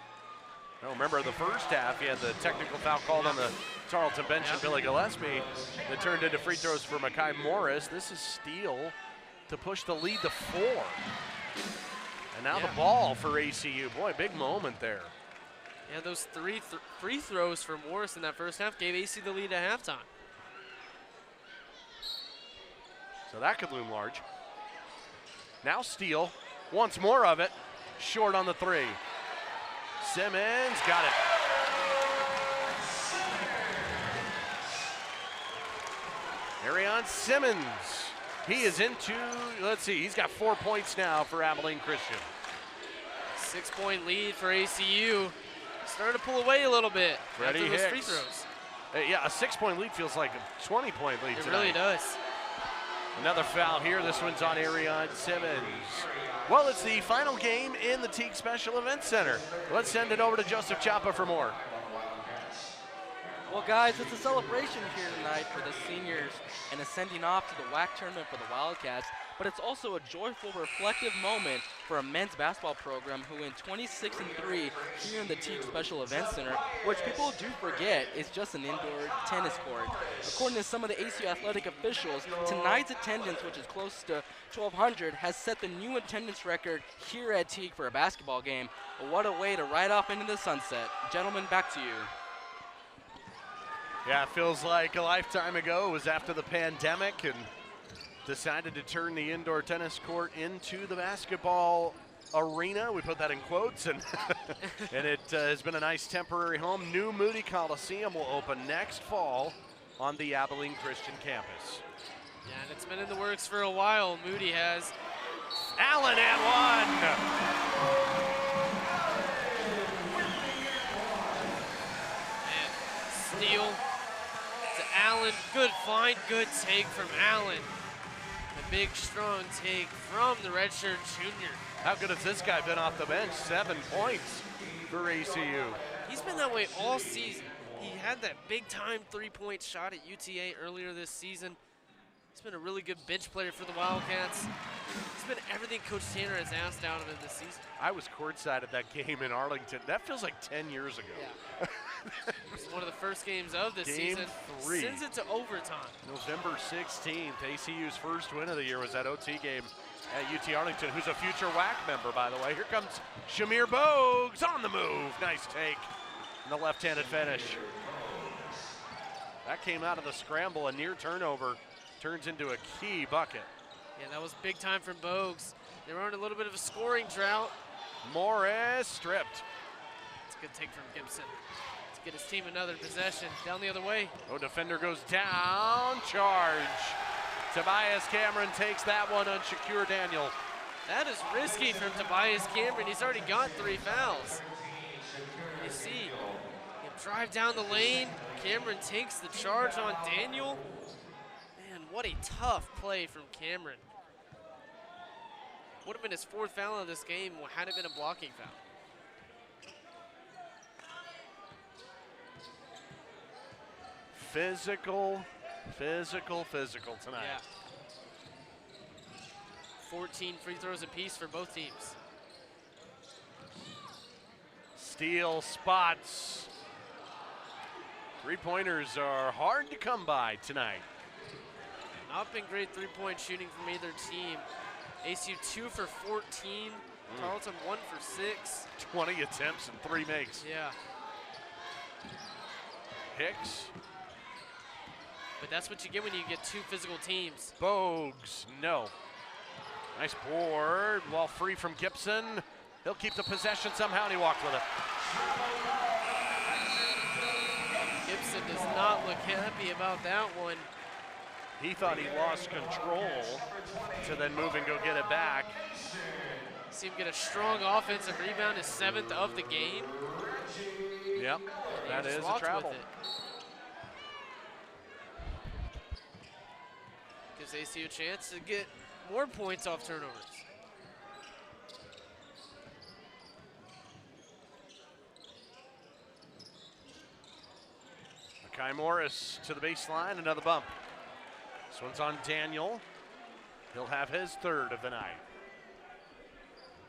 No, remember the first half, he had the technical foul called on the Tarleton bench and Billy Gillespie. That turned into free throws for Makai Morris. This is Steele to push the lead to 4. And now the ball for ACU. Boy, big moment there. Yeah, those three free throws for Morris in that first half gave AC the lead at halftime. So that could loom large. Now Steele wants more of it. Short on the 3. Simmons got it. Arion Simmons He is into, let's see, he's got 4 points now for Abilene Christian. 6-point lead for ACU. Starting to pull away a little bit Freddie after those Hicks. free throws. Yeah, a 6-point lead feels like a 20-point lead It tonight. really does. Another foul here. This one's on Arion Simmons. Well, it's the final game in the Teague Special Events Center. Let's send it over to Joseph Chapa for more. Well, guys, it's a celebration here tonight for the seniors and a sending off to the WAC tournament for the Wildcats, but it's also a joyful, reflective moment for a men's basketball program who went 26-3 here in the Teague Special Events Center, which people do forget is just an indoor tennis court. According to some of the ACU athletic officials, tonight's attendance, which is close to 1,200, has set the new attendance record here at Teague for a basketball game. What a way to ride off into the sunset. Gentlemen, back to you. Yeah, it feels like a lifetime ago. It was after the pandemic and decided to turn the indoor tennis court into the basketball arena. We put that in quotes, and and it has been a nice temporary home. New Moody Coliseum will open next fall on the Abilene Christian campus. Yeah, and it's been in the works for a while. Moody has. Allen and one. And steal to Allen. Good find, good take from Allen. A big, strong take from the redshirt junior. How good has this guy been off the bench? 7 points for ACU. He's been that way all season. He had that big-time three-point shot at UTA earlier this season. He's been a really good bench player for the Wildcats. He's been everything Coach Tanner has asked out of him this season. I was courtside at that game in Arlington. That feels like 10 years ago. Yeah. It's one of the first games of the Game season. 3. Sends it to overtime. November 16th, ACU's first win of the year was that OT game at UT Arlington, who's a future WAC member, by the way. Here comes Shamir Bogues on the move. Nice take. And the left-handed finish. That came out of the scramble. A near turnover turns into a key bucket. Yeah, that was big time from Bogues. They were on a little bit of a scoring drought. Morris stripped. It's a good take from Gibson to get his team another possession. Down the other way. Oh, defender goes down. Charge. Tobias Cameron takes that one on Shakur Daniel. That is risky from Tobias Cameron. He's already got 3 fouls. You see him drive down the lane. Cameron takes the charge on Daniel. Man, what a tough play from Cameron. Would have been his 4th foul of this game had it been a blocking foul. Physical tonight. Yeah. 14 free throws apiece for both teams. Steal spots. 3-pointers are hard to come by tonight. Not been great 3-point shooting from either team. ACU 2 for 14. Tarleton 1 for 6. 20 attempts and 3 makes. Yeah. Hicks. But that's what you get when you get 2 physical teams. Bogues, no. Nice board, while free from Gibson. He'll keep the possession somehow, and he walks with it. Gibson does not look happy about that one. He thought he lost control to then move and go get it back. See him get a strong offensive rebound, his 7th of the game. Yep, that is a Walked travel. with it. Gives ACU a chance to get more points off turnovers. Kai Morris to the baseline, another bump. This one's on Daniel. He'll have his 3rd of the night.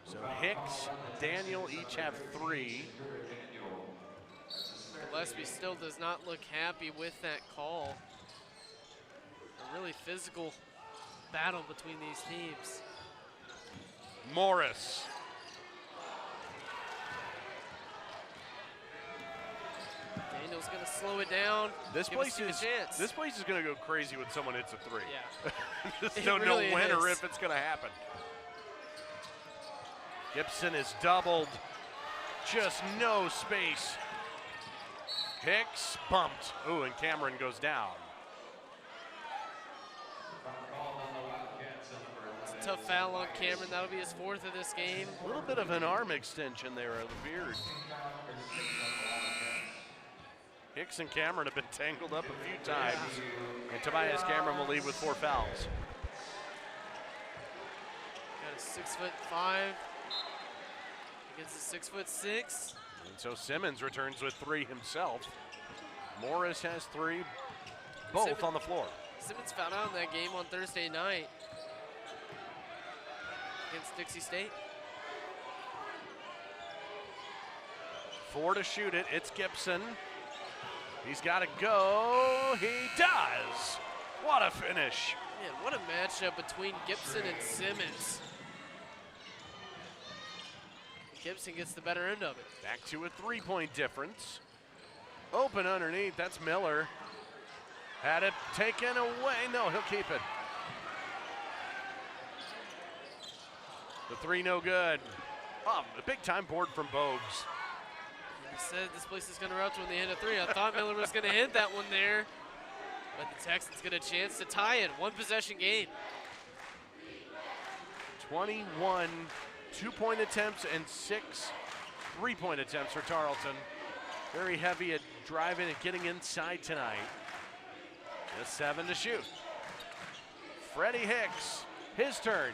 So Hicks, Daniel each have 3. Gillespie still does not look happy with that call. A really physical battle between these teams. Morris. Daniel's gonna slow it down. This give place us is a chance. this place is going to go crazy when someone hits a 3. Yeah. Just It don't really know when or is. if it's going to happen. Gibson is doubled. Just no space. Hicks bumped. Ooh, and Cameron goes down. tough foul on Cameron. That'll be his 4th of this game. A little bit of an arm extension there of the beard. Hicks and Cameron have been tangled up a few times, and Tobias Cameron will lead with 4 fouls. Got a 6'5" against a 6'6". And so Simmons returns with 3 himself. Morris has 3, both on the floor. Simmons fouled out in that game on Thursday night against Dixie State. 4 to shoot it. It's Gibson. He's got to go. He does. What a finish. Man, what a matchup between Gibson and Simmons. Gibson gets the better end of it. Back to a 3-point difference. Open underneath. That's Miller. Had it taken away. No, he'll keep it. The 3 no good. Oh, a big time board from Bogues. I said this place is going to erupt when they hit a 3. I thought Miller was going to hit that one there. But the Texans get a chance to tie it. 1 possession game. 21 2-point attempts and 6 3-point attempts for Tarleton. Very heavy at driving and getting inside tonight. Just 7 to shoot. Freddie Hicks, his turn.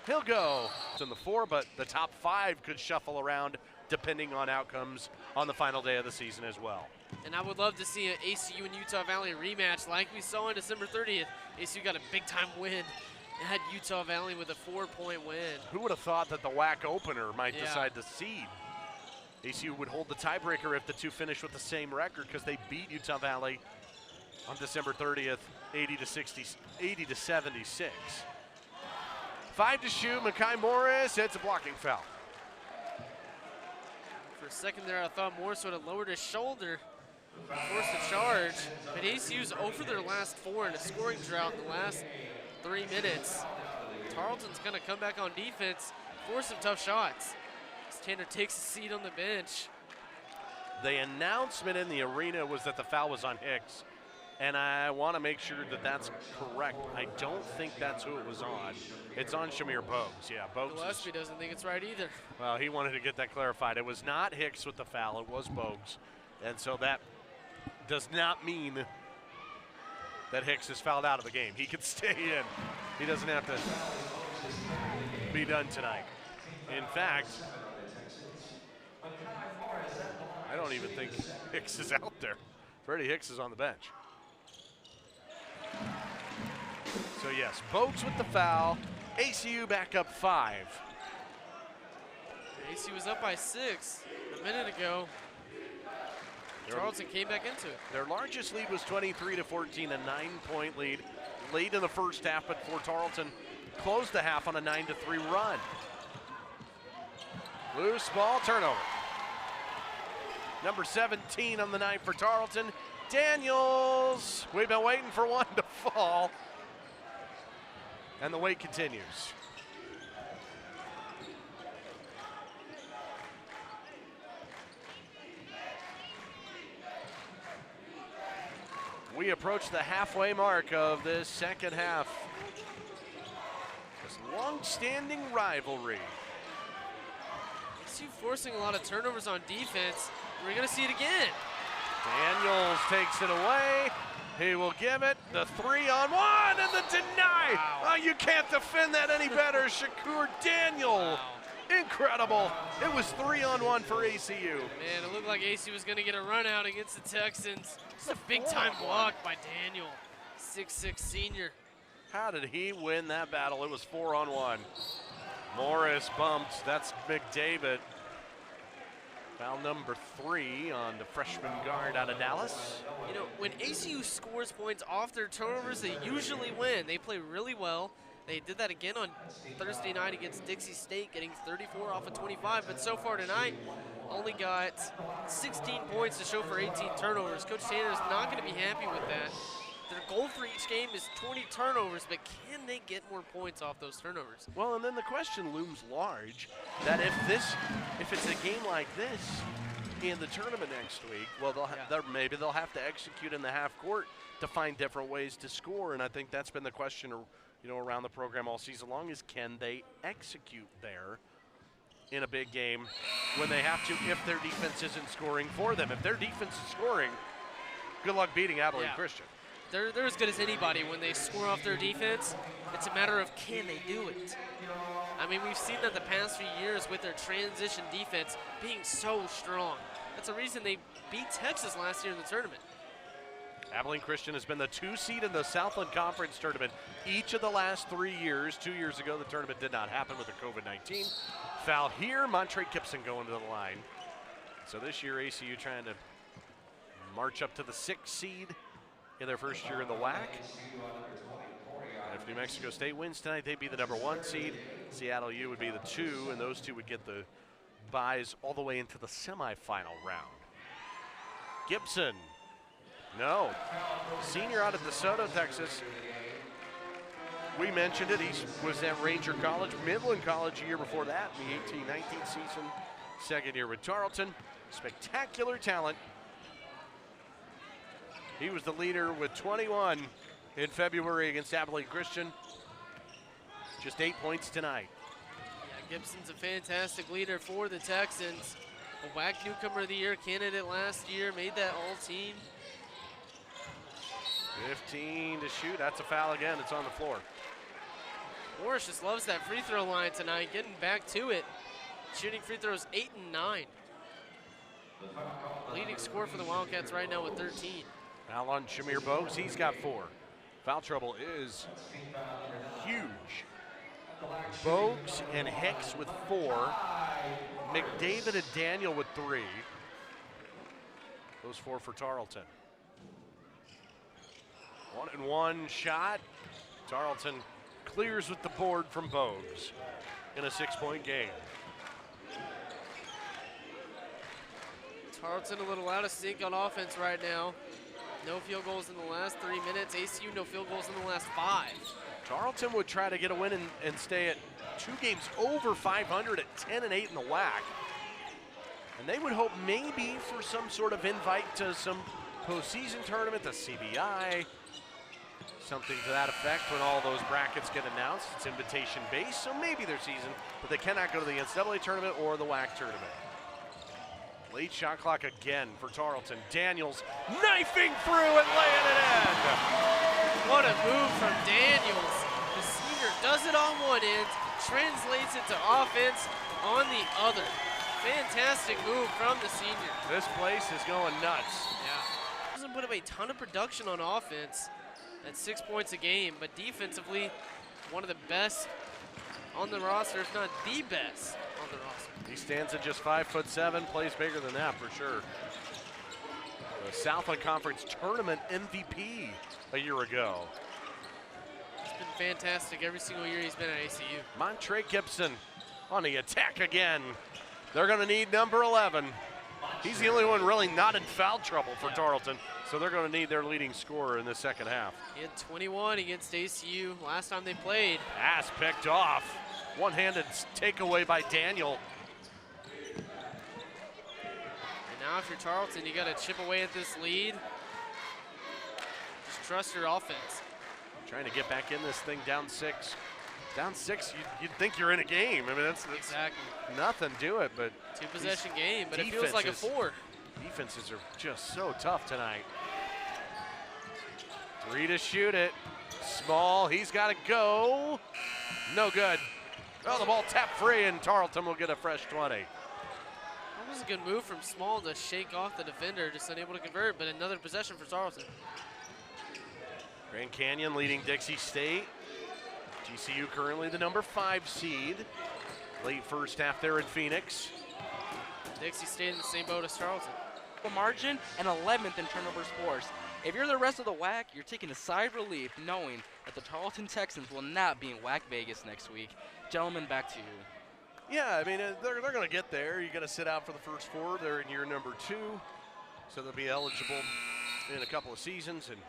He'll go. It's in the 4, but the top 5 could shuffle around depending on outcomes on the final day of the season as well. And I would love to see an ACU and Utah Valley rematch like we saw on December 30th. ACU got a big-time win and had Utah Valley with a 4-point win. Who would have thought that the WAC opener might decide to seed? ACU would hold the tiebreaker if the 2 finish with the same record because they beat Utah Valley on December 30th, 80 to 76. 5 to shoot, Makai Morris, it's a blocking foul. For a second there, I thought Morris would have lowered his shoulder, forced a charge, but ACU's over their last 4 in a scoring drought in the last 3 minutes. Tarleton's gonna come back on defense, force some tough shots. As Tanner takes a seat on the bench. The announcement in the arena was that the foul was on Hicks, and I want to make sure that that's correct. I don't think that's who it was on. It's on Shamir Bogues. Yeah, Bogues. Gillespie doesn't think it's right either. Well, he wanted to get that clarified. It was not Hicks with the foul. It was Bogues. And so that does not mean that Hicks is fouled out of the game. He could stay in. He doesn't have to be done tonight. In fact, I don't even think Hicks is out there. Freddie Hicks is on the bench. So yes, Bogues with the foul. ACU back up 5. ACU was up by 6 a minute ago. Tarleton came back into it. Their largest lead was 23 to 14, a 9-point lead late in the first half, but for Tarleton closed the half on a 9-3 run. Loose ball, turnover. Number 17 on the night for Tarleton, Daniels. We've been waiting for one to fall. And the wait continues. We approach the halfway mark of this second half. This long-standing rivalry. ACU forcing a lot of turnovers on defense. We're going to see it again. Daniels takes it away. He will give it the 3-on-1 and the deny. Wow. Oh, you can't defend that any better. Shakur Daniel. Wow. Incredible. It was 3-on-1 for ACU. Man, it looked like ACU was going to get a run out against the Texans. It's a big-time block by Daniel, 6'6" senior. How did he win that battle? It was 4-on-1. Morris bumped. That's McDavid. Foul number 3 on the freshman guard out of Dallas. You know, when ACU scores points off their turnovers, they usually win. They play really well. They did that again on Thursday night against Dixie State, getting 34 off of 25. But so far tonight, only got 16 points to show for 18 turnovers. Coach Tanner is not going to be happy with that. Their goal for each game is 20 turnovers, but can they get more points off those turnovers? Well, and then the question looms large that if it's a game like this in the tournament next week, well, maybe they'll have to execute in the half court to find different ways to score, and I think that's been the question, around the program all season long is, can they execute there in a big game when they have to, if their defense isn't scoring for them. If their defense is scoring, good luck beating Abilene Christian. They're as good as anybody when they score off their defense. It's a matter of, can they do it? I mean, we've seen that the past few years with their transition defense being so strong. That's the reason they beat Texas last year in the tournament. Abilene Christian has been the 2 seed in the Southland Conference tournament each of the last 3 years. 2 years ago, the tournament did not happen with the COVID-19. Foul here, Montre Gibson going to the line. So this year, ACU trying to march up to the 6th seed in their first year in the WAC. And if New Mexico State wins tonight, they'd be the number 1 seed. Seattle U would be the 2, and those 2 would get the buys all the way into the semifinal round. Gibson, no. Senior out of DeSoto, Texas. We mentioned it, he was at Ranger College, Midland College a year before that, in the 18-19 season. Second year with Tarleton. Spectacular talent. He was the leader with 21 in February against Abilene Christian. Just 8 points tonight. Yeah, Gibson's a fantastic leader for the Texans. A WAC Newcomer of the Year candidate last year, made that all-team. 15 to shoot, that's a foul again, it's on the floor. Morris just loves that free throw line tonight, getting back to it. Shooting free throws 8 and 9. Leading scorer for the Wildcats right now with 13. Foul on Shamir Bogues, he's got 4. Foul trouble is huge. Bogues and Hicks with 4. McDavid and Daniel with 3. Those 4 for Tarleton. 1-and-1 shot. Tarleton clears with the board from Bogues in a 6-point game. Tarleton a little out of sync on offense right now. No field goals in the last 3 minutes. ACU no field goals in the last 5. Tarleton would try to get a win and stay at 2 games over 500 at 10-8 in the WAC. And they would hope maybe for some sort of invite to some postseason tournament, the CBI, something to that effect when all those brackets get announced. It's invitation based, so maybe their season, but they cannot go to the NCAA tournament or the WAC tournament. Late shot clock again for Tarleton. Daniels knifing through and laying it in. What a move from Daniels. The senior does it on one end, translates it to offense on the other. Fantastic move from the senior. This place is going nuts. Yeah. Doesn't put up a ton of production on offense at 6 points a game, but defensively, one of the best on the roster, if not the best on the roster. He stands at just 5'7", plays bigger than that for sure. The Southland Conference Tournament MVP a year ago. He's been fantastic every single year he's been at ACU. Montre Gibson on the attack again. They're going to need number 11. He's the only one really not in foul trouble for Tarleton, so they're going to need their leading scorer in the second half. He had 21 against ACU last time they played. Pass picked off. One-handed takeaway by Daniel. And now if you're Tarleton, you got to chip away at this lead. Just trust your offense. Trying to get back in this thing down 6. Down 6, you'd think you're in a game. I mean, that's exactly nothing to it, but 2-possession game, but it feels like a 4. Defenses are just so tough tonight. 3 to shoot it. Small, he's got to go. No good. Oh, the ball tapped free, and Tarleton will get a fresh 20. That was a good move from Small to shake off the defender, just unable to convert, but another possession for Tarleton. Grand Canyon leading Dixie State. GCU currently the number 5 seed. Late first half there in Phoenix. Dixie State in the same boat as Tarleton. Margin and 11th in turnovers forced. If you're the rest of the WAC, you're taking a sigh of relief knowing that the Tarleton Texans will not be in WAC Vegas next week. Gentlemen, back to you. Yeah, I mean, they're going to get there. You're going to sit out for the first 4. They're in year number 2, so they'll be eligible in a couple of seasons. And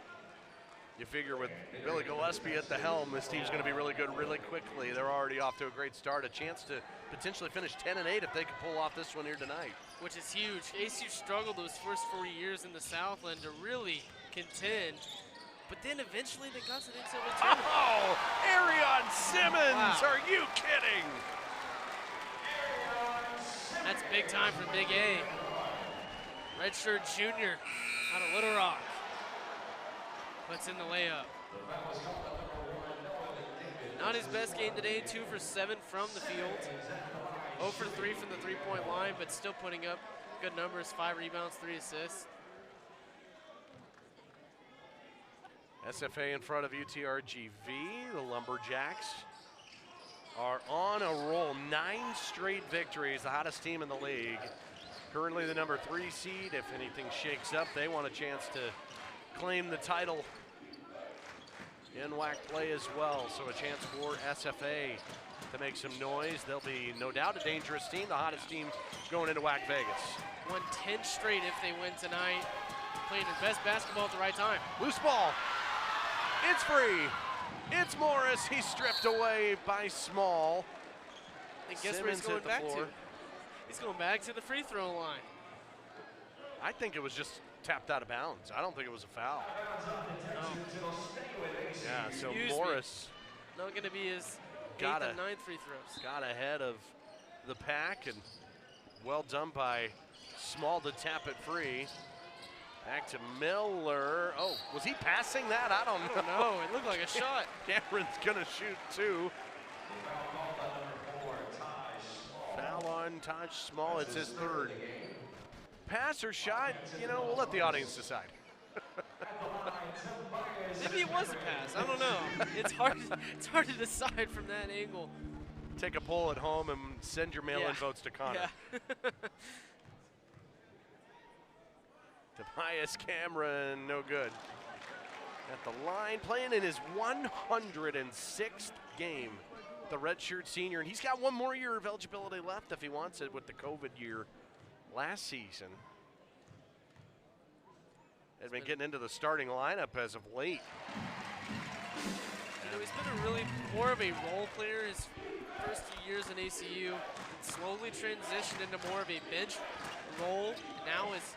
you figure with Billy Gillespie at the helm, this team's going to be really good really quickly. They're already off to a great start. A chance to potentially finish 10-8 if they can pull off this one here tonight. Which is huge. ACU struggled those first 4 years in the Southland to really contend but then eventually they got to the NCAA tournament. Oh, Arion Simmons, Wow. are you kidding? That's big time for Big A. Redshirt junior out of Little Rock. Puts in the layup. Not his best game today, 2 for 7 from the field. 0 for 3 from the three-point line, but still putting up good numbers, 5 rebounds, 3 assists. SFA in front of UTRGV. The Lumberjacks are on a roll. 9 straight victories, the hottest team in the league. Currently the number 3 seed. If anything shakes up, they want a chance to claim the title in WAC play as well. So a chance for SFA to make some noise. They'll be no doubt a dangerous team, the hottest team going into WAC Vegas. Won 10 straight if they win tonight. Playing their best basketball at the right time. Loose ball. It's free. It's Morris. He's stripped away by Small. And guess where he's Simmons going hit the back floor. to? He's going back to the free throw line. I think it was just tapped out of bounds. I don't think it was a foul. Yeah, so Excuse me. Morris Not going to be his 8th Got and it. 9th free throws. got ahead of the pack, and well done by Small to tap it free. Back to Miller. Oh, was he passing that? I don't know. No, it looked like a shot. Cameron's gonna shoot 2. Foul on Taj Small. It's his 3rd. Pass or shot? You know, we'll let the audience decide. Maybe it was a pass. I don't know. It's hard to decide from that angle. Take a poll at home and send your mail-in Yeah. votes to Connor. Yeah. Tobias Cameron, no good. At the line, playing in his 106th game, the redshirt senior, and he's got one more year of eligibility left if he wants it with the COVID year last season. Has been getting into the starting lineup as of late. You know, he's been a really more of a role player his first few years in ACU, and slowly transitioned into more of a bench role. Now is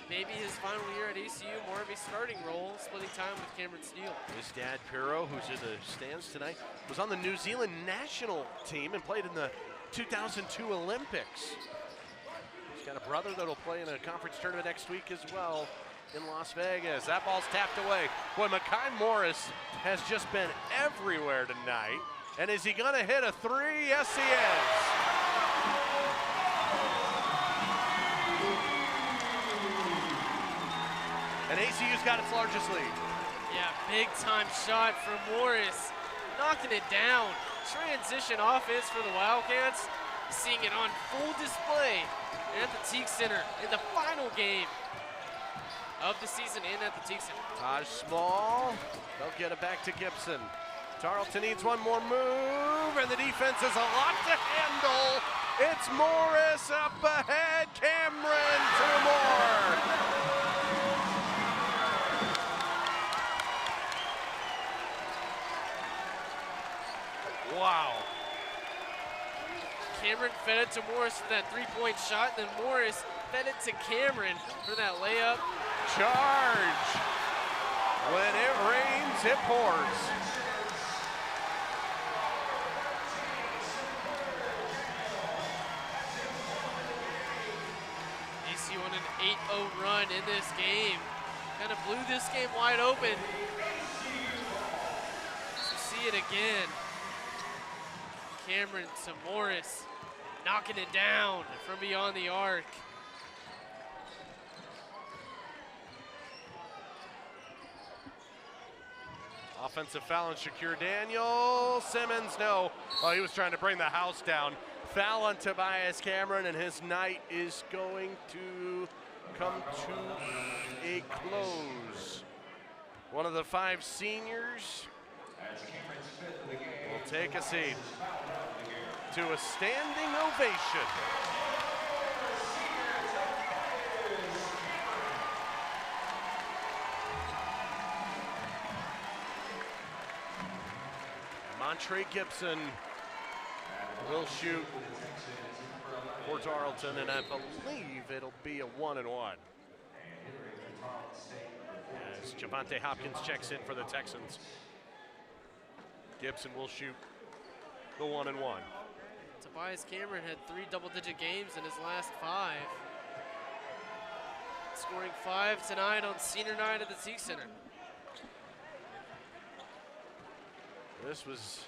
maybe his final year at ACU, more of a starting role, splitting time with Cameron Steele. His dad, Pero, who's in the stands tonight, was on the New Zealand national team and played in the 2002 Olympics. He's got a brother that'll play in a conference tournament next week as well in Las Vegas. That ball's tapped away. Boy, Makai Morris has just been everywhere tonight. And is he gonna hit a 3? Yes, he is. And ACU's got its largest lead. Yeah, big time shot from Morris, knocking it down. Transition offense for the Wildcats, seeing it on full display at the Teague Center in the final game of the season and at the Teague Center. Taj Small, they'll get it back to Gibson. Tarleton needs one more move, and the defense is a lot to handle. It's Morris up ahead, Cameron, 2 more. Wow. Cameron fed it to Morris for that three-point shot, then Morris fed it to Cameron for that layup. Charge. When it rains, it pours. ACU on an 8-0 run in this game. Kind of blew this game wide open. See it again. Cameron to Morris, knocking it down from beyond the arc. Offensive foul on Shakir Daniel. Simmons, no. Oh, he was trying to bring the house down. Foul on Tobias Cameron, and his night is going to come to a close. One of the 5 seniors will take a seat to a standing ovation. Montre Gibson will shoot for Tarleton, and I believe it'll be a 1-and-1. As Javante Hopkins checks in for the Texans. Gibson will shoot the 1-1. Tobias Cameron had 3 double-digit games in his last 5. Scoring 5 tonight on senior night at the Tech Center. This was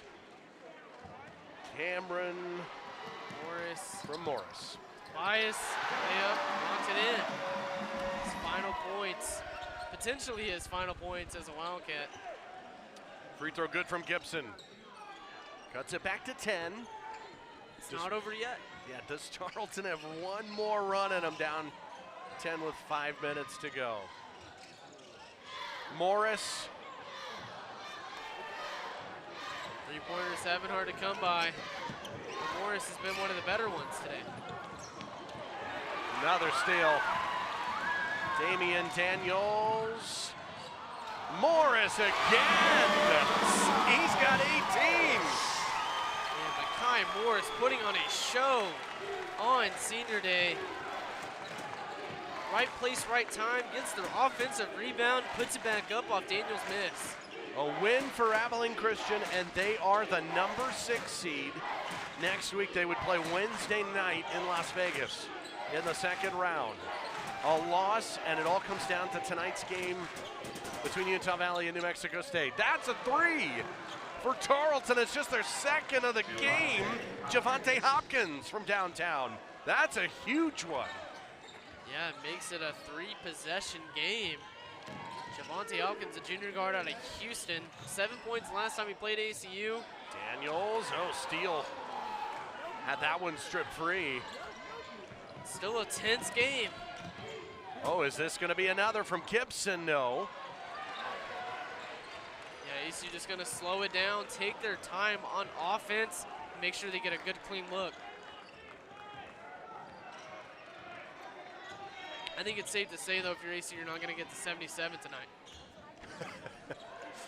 Cameron Morris from Morris. Tobias, layup, knocked it in. His final points, potentially his final points as a Wildcat. Free throw good from Gibson. Cuts it back to 10. It's not over yet. Yeah, does Tarleton have one more run in them, down 10 with 5 minutes to go. Morris. Three-pointers have been hard to come by. Morris has been one of the better ones today. Another steal. Damian Daniels. Morris again. He's got 18. And Makai Morris putting on a show on senior day. Right place, right time, gets the offensive rebound, puts it back up off Daniels' miss. A win for Abilene Christian, and they are the number 6 seed. Next week they would play Wednesday night in Las Vegas in the second round. A loss, and it all comes down to tonight's game between Utah Valley and New Mexico State. That's a 3 for Tarleton. It's just their second of the game. Javante Hopkins from downtown. That's a huge one. Yeah, it makes it a 3-possession game. Javante Hopkins, a junior guard out of Houston. 7 points last time he played ACU. Daniels, oh, steal. Had that one stripped free. Still a tense game. Oh, is this gonna be another from Gibson? No. Yeah, ACU just gonna slow it down, take their time on offense, make sure they get a good, clean look. I think it's safe to say, though, if you're ACU, you're not gonna get to 77 tonight.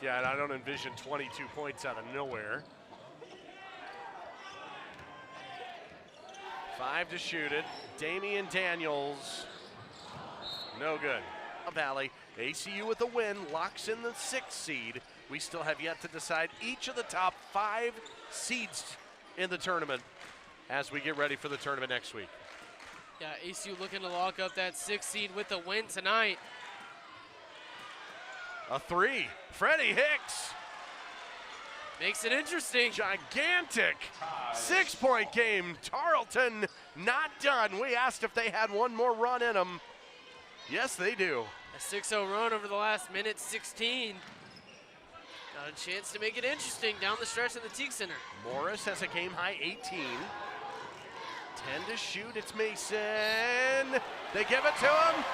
Yeah, and I don't envision 22 points out of nowhere. 5 to shoot it. Damian Daniels. No good. Valley. ACU with a win, locks in the 6th seed. We still have yet to decide each of the top 5 seeds in the tournament as we get ready for the tournament next week. Yeah, ACU looking to lock up that 6th seed with a win tonight. A 3. Freddie Hicks. Makes it interesting. Gigantic 6-point game. Tarleton not done. We asked if they had one more run in them. Yes, they do. A 6-0 run over the last minute 16. Got a chance to make it interesting down the stretch in the Tech Center. Morris has a game-high 18. 10 to shoot, it's Mason. They give it to him.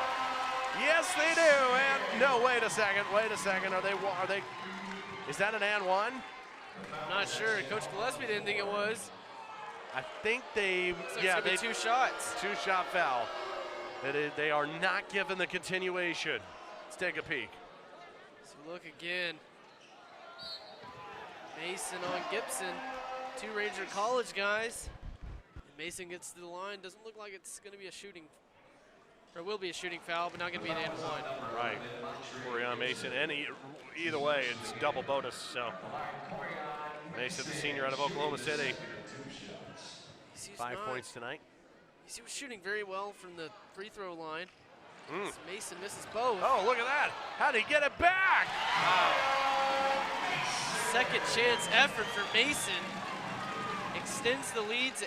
Yes, they do. And no, wait a second. Are they, is that an and one? I'm not sure. Coach Gillespie didn't think it was. I think they, Looks yeah, like they 2 shots. 2-shot foul. They are not given the continuation. Let's take a peek. So look again. Mason on Gibson. 2 Ranger College guys. And Mason gets to the line. Doesn't look like it's going to be a shooting, or will be a shooting foul, but not going to be an and one. Right. Orion Mason, and either way, it's double bonus. So Mason, the senior out of Oklahoma City. 5 points tonight. He was shooting very well from the free throw line. So Mason misses both. Oh, look at that. How'd he get it back? Wow. Second chance effort for Mason. Extends the lead to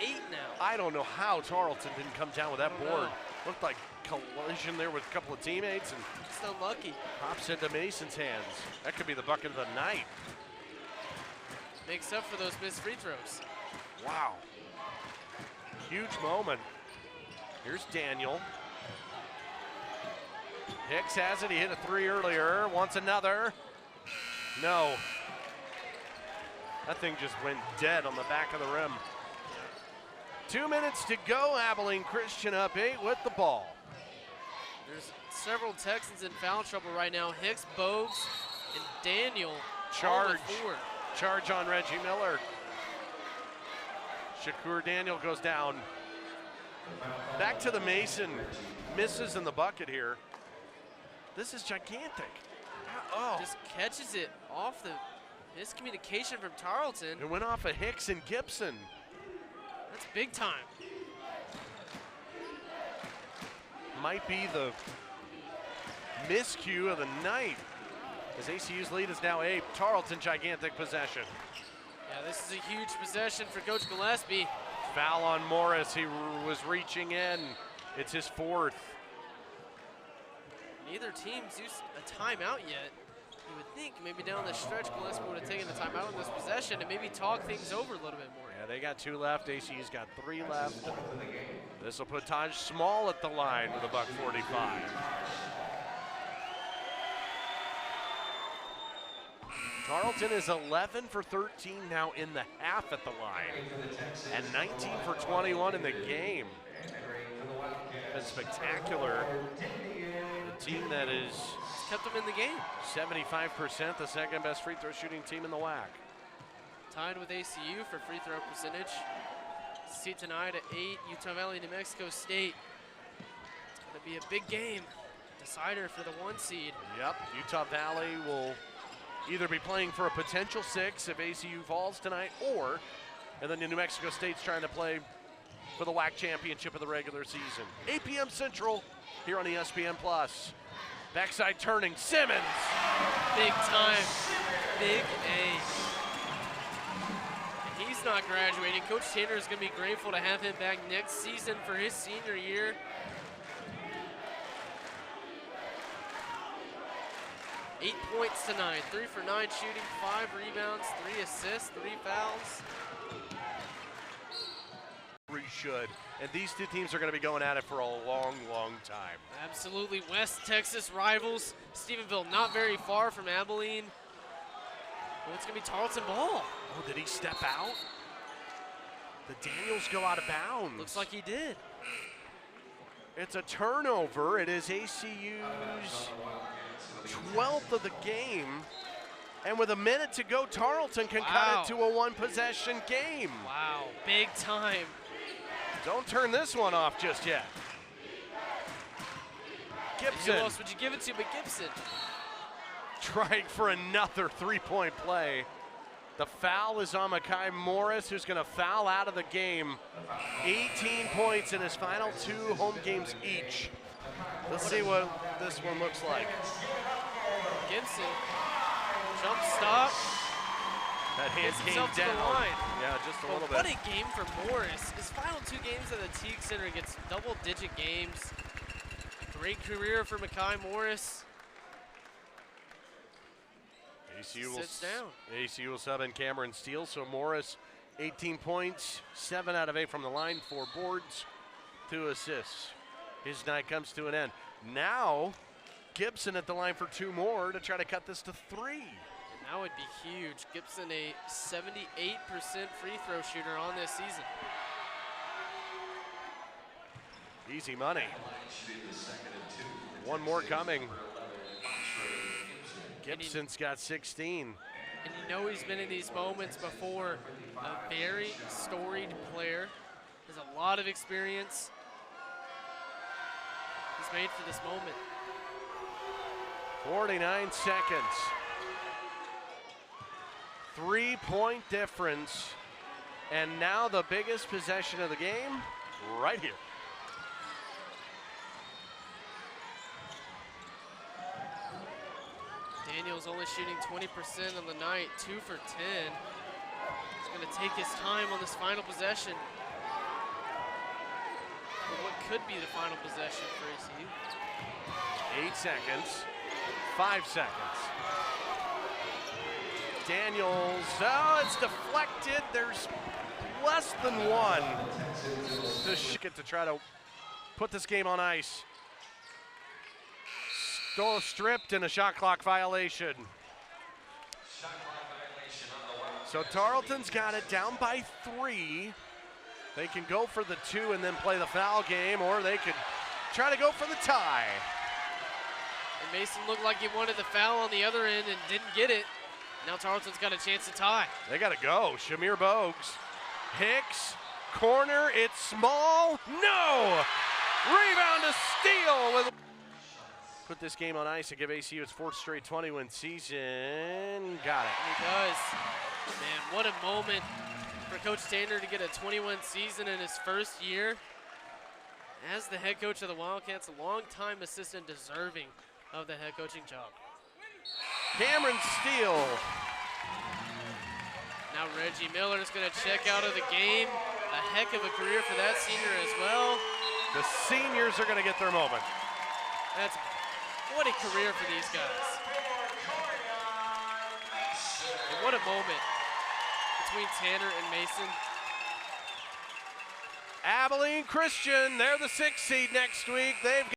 8 now. I don't know how Tarleton didn't come down with that board. Looked like collision there with a couple of teammates, and just unlucky. Pops into Mason's hands. That could be the bucket of the night. Makes up for those missed free throws. Wow. Huge moment. Here's Daniel. Hicks has it. He hit a 3 earlier. Wants another. No. That thing just went dead on the back of the rim. 2 minutes to go. Abilene Christian up 8 with the ball. There's several Texans in foul trouble right now. Hicks, Bogues, and Daniel. Charge on Reggie Miller. Shakur Daniel goes down. Back to the Mason. Misses in the bucket here. This is gigantic. Oh. Just catches it off the miscommunication from Tarleton. It went off of Hicks and Gibson. That's big time. Might be the miscue of the night, as ACU's lead is now 8. Tarleton, gigantic possession. Yeah, this is a huge possession for Coach Gillespie. Foul on Morris. He was reaching in. It's his 4th. Neither team's used a timeout yet. You would think maybe down the stretch Gillespie would have taken the timeout on this possession and maybe talk things over a little bit more. Yeah, they got 2 left. ACU's got 3 left. This will put Taj Small at the line with a $1.45. Tarleton is 11 for 13 now in the half at the line, and 19 for 21 in the game. Been spectacular. The team that is kept them in the game. 75%, the second best free throw shooting team in the WAC. Tied with ACU for free throw percentage. See tonight at 8, Utah Valley, New Mexico State. It's going to be a big game. Decider for the 1 seed. Yep, Utah Valley will either be playing for a potential 6 if ACU falls tonight, and then New Mexico State's trying to play for the WAC championship of the regular season. 8 p.m. Central here on ESPN+. Backside turning, Simmons. Big time, big A. And he's not graduating. Coach Tanner is going to be grateful to have him back next season for his senior year. Eight points tonight, 3 for 9 shooting, 5 rebounds, 3 assists, 3 fouls. We should. And these 2 teams are going to be going at it for a long, long time. Absolutely. West Texas rivals. Stephenville not very far from Abilene. Well, it's going to be Tarleton ball. Oh, did he step out? The Daniels go out of bounds. Looks like he did. It's a turnover. It is ACU's 12th of the game. And with a minute to go, Tarleton can cut it to a 1-possession game. Wow, big time. Don't turn this one off just yet. Gibson. Who else would you give it to but Gibson? Trying for another 3-point play. The foul is on Makai Morris, who's going to foul out of the game. 18 points in his final 2 home games each. Let's see what this one looks like. Gibson, jump stop. That hand came To the down. line. Yeah, just a little What bit. a game for Morris. His final 2 games at the Teague Center gets double-digit games. Great career for Makai Morris. Sits down. ACU will sub in Cameron Steele, so Morris 18 points, 7 out of 8 from the line, 4 boards, 2 assists. His night comes to an end. Now, Gibson at the line for 2 more to try to cut this to 3. And that would be huge. Gibson, a 78% free throw shooter on this season. Easy money. 1 more coming. Gibson's got 16. And you know he's been in these moments before. A very storied player. Has a lot of experience. He's made for this moment. 49 seconds. 3-point difference. And now the biggest possession of the game, right here. Daniel's only shooting 20% on the night, 2 for 10. He's going to take his time on this final possession. For what could be the final possession for ACU. 8 seconds, 5 seconds. Daniels, oh, it's deflected. There's less than 1 to try to put this game on ice. Stripped in a shot clock violation. So Tarleton's got it down by 3. They can go for the 2 and then play the foul game, or they could try to go for the tie. And Mason looked like he wanted the foul on the other end and didn't get it. Now Tarleton's got a chance to tie. They got to go. Shamir Bogues. Hicks. Corner. It's small. No! Rebound to Steele with put this game on ice and give ACU its 4th straight 20-win season. Got it. He does. Man, what a moment for Coach Tanner to get a 21 season in his first year as the head coach of the Wildcats, a longtime assistant deserving of the head coaching job. Cameron Steele. Now Reggie Miller is going to check out of the game. A heck of a career for that senior as well. The seniors are going to get their moment. What a career for these guys. And what a moment between Tanner and Mason. Abilene Christian, they're the 6th seed next week. They've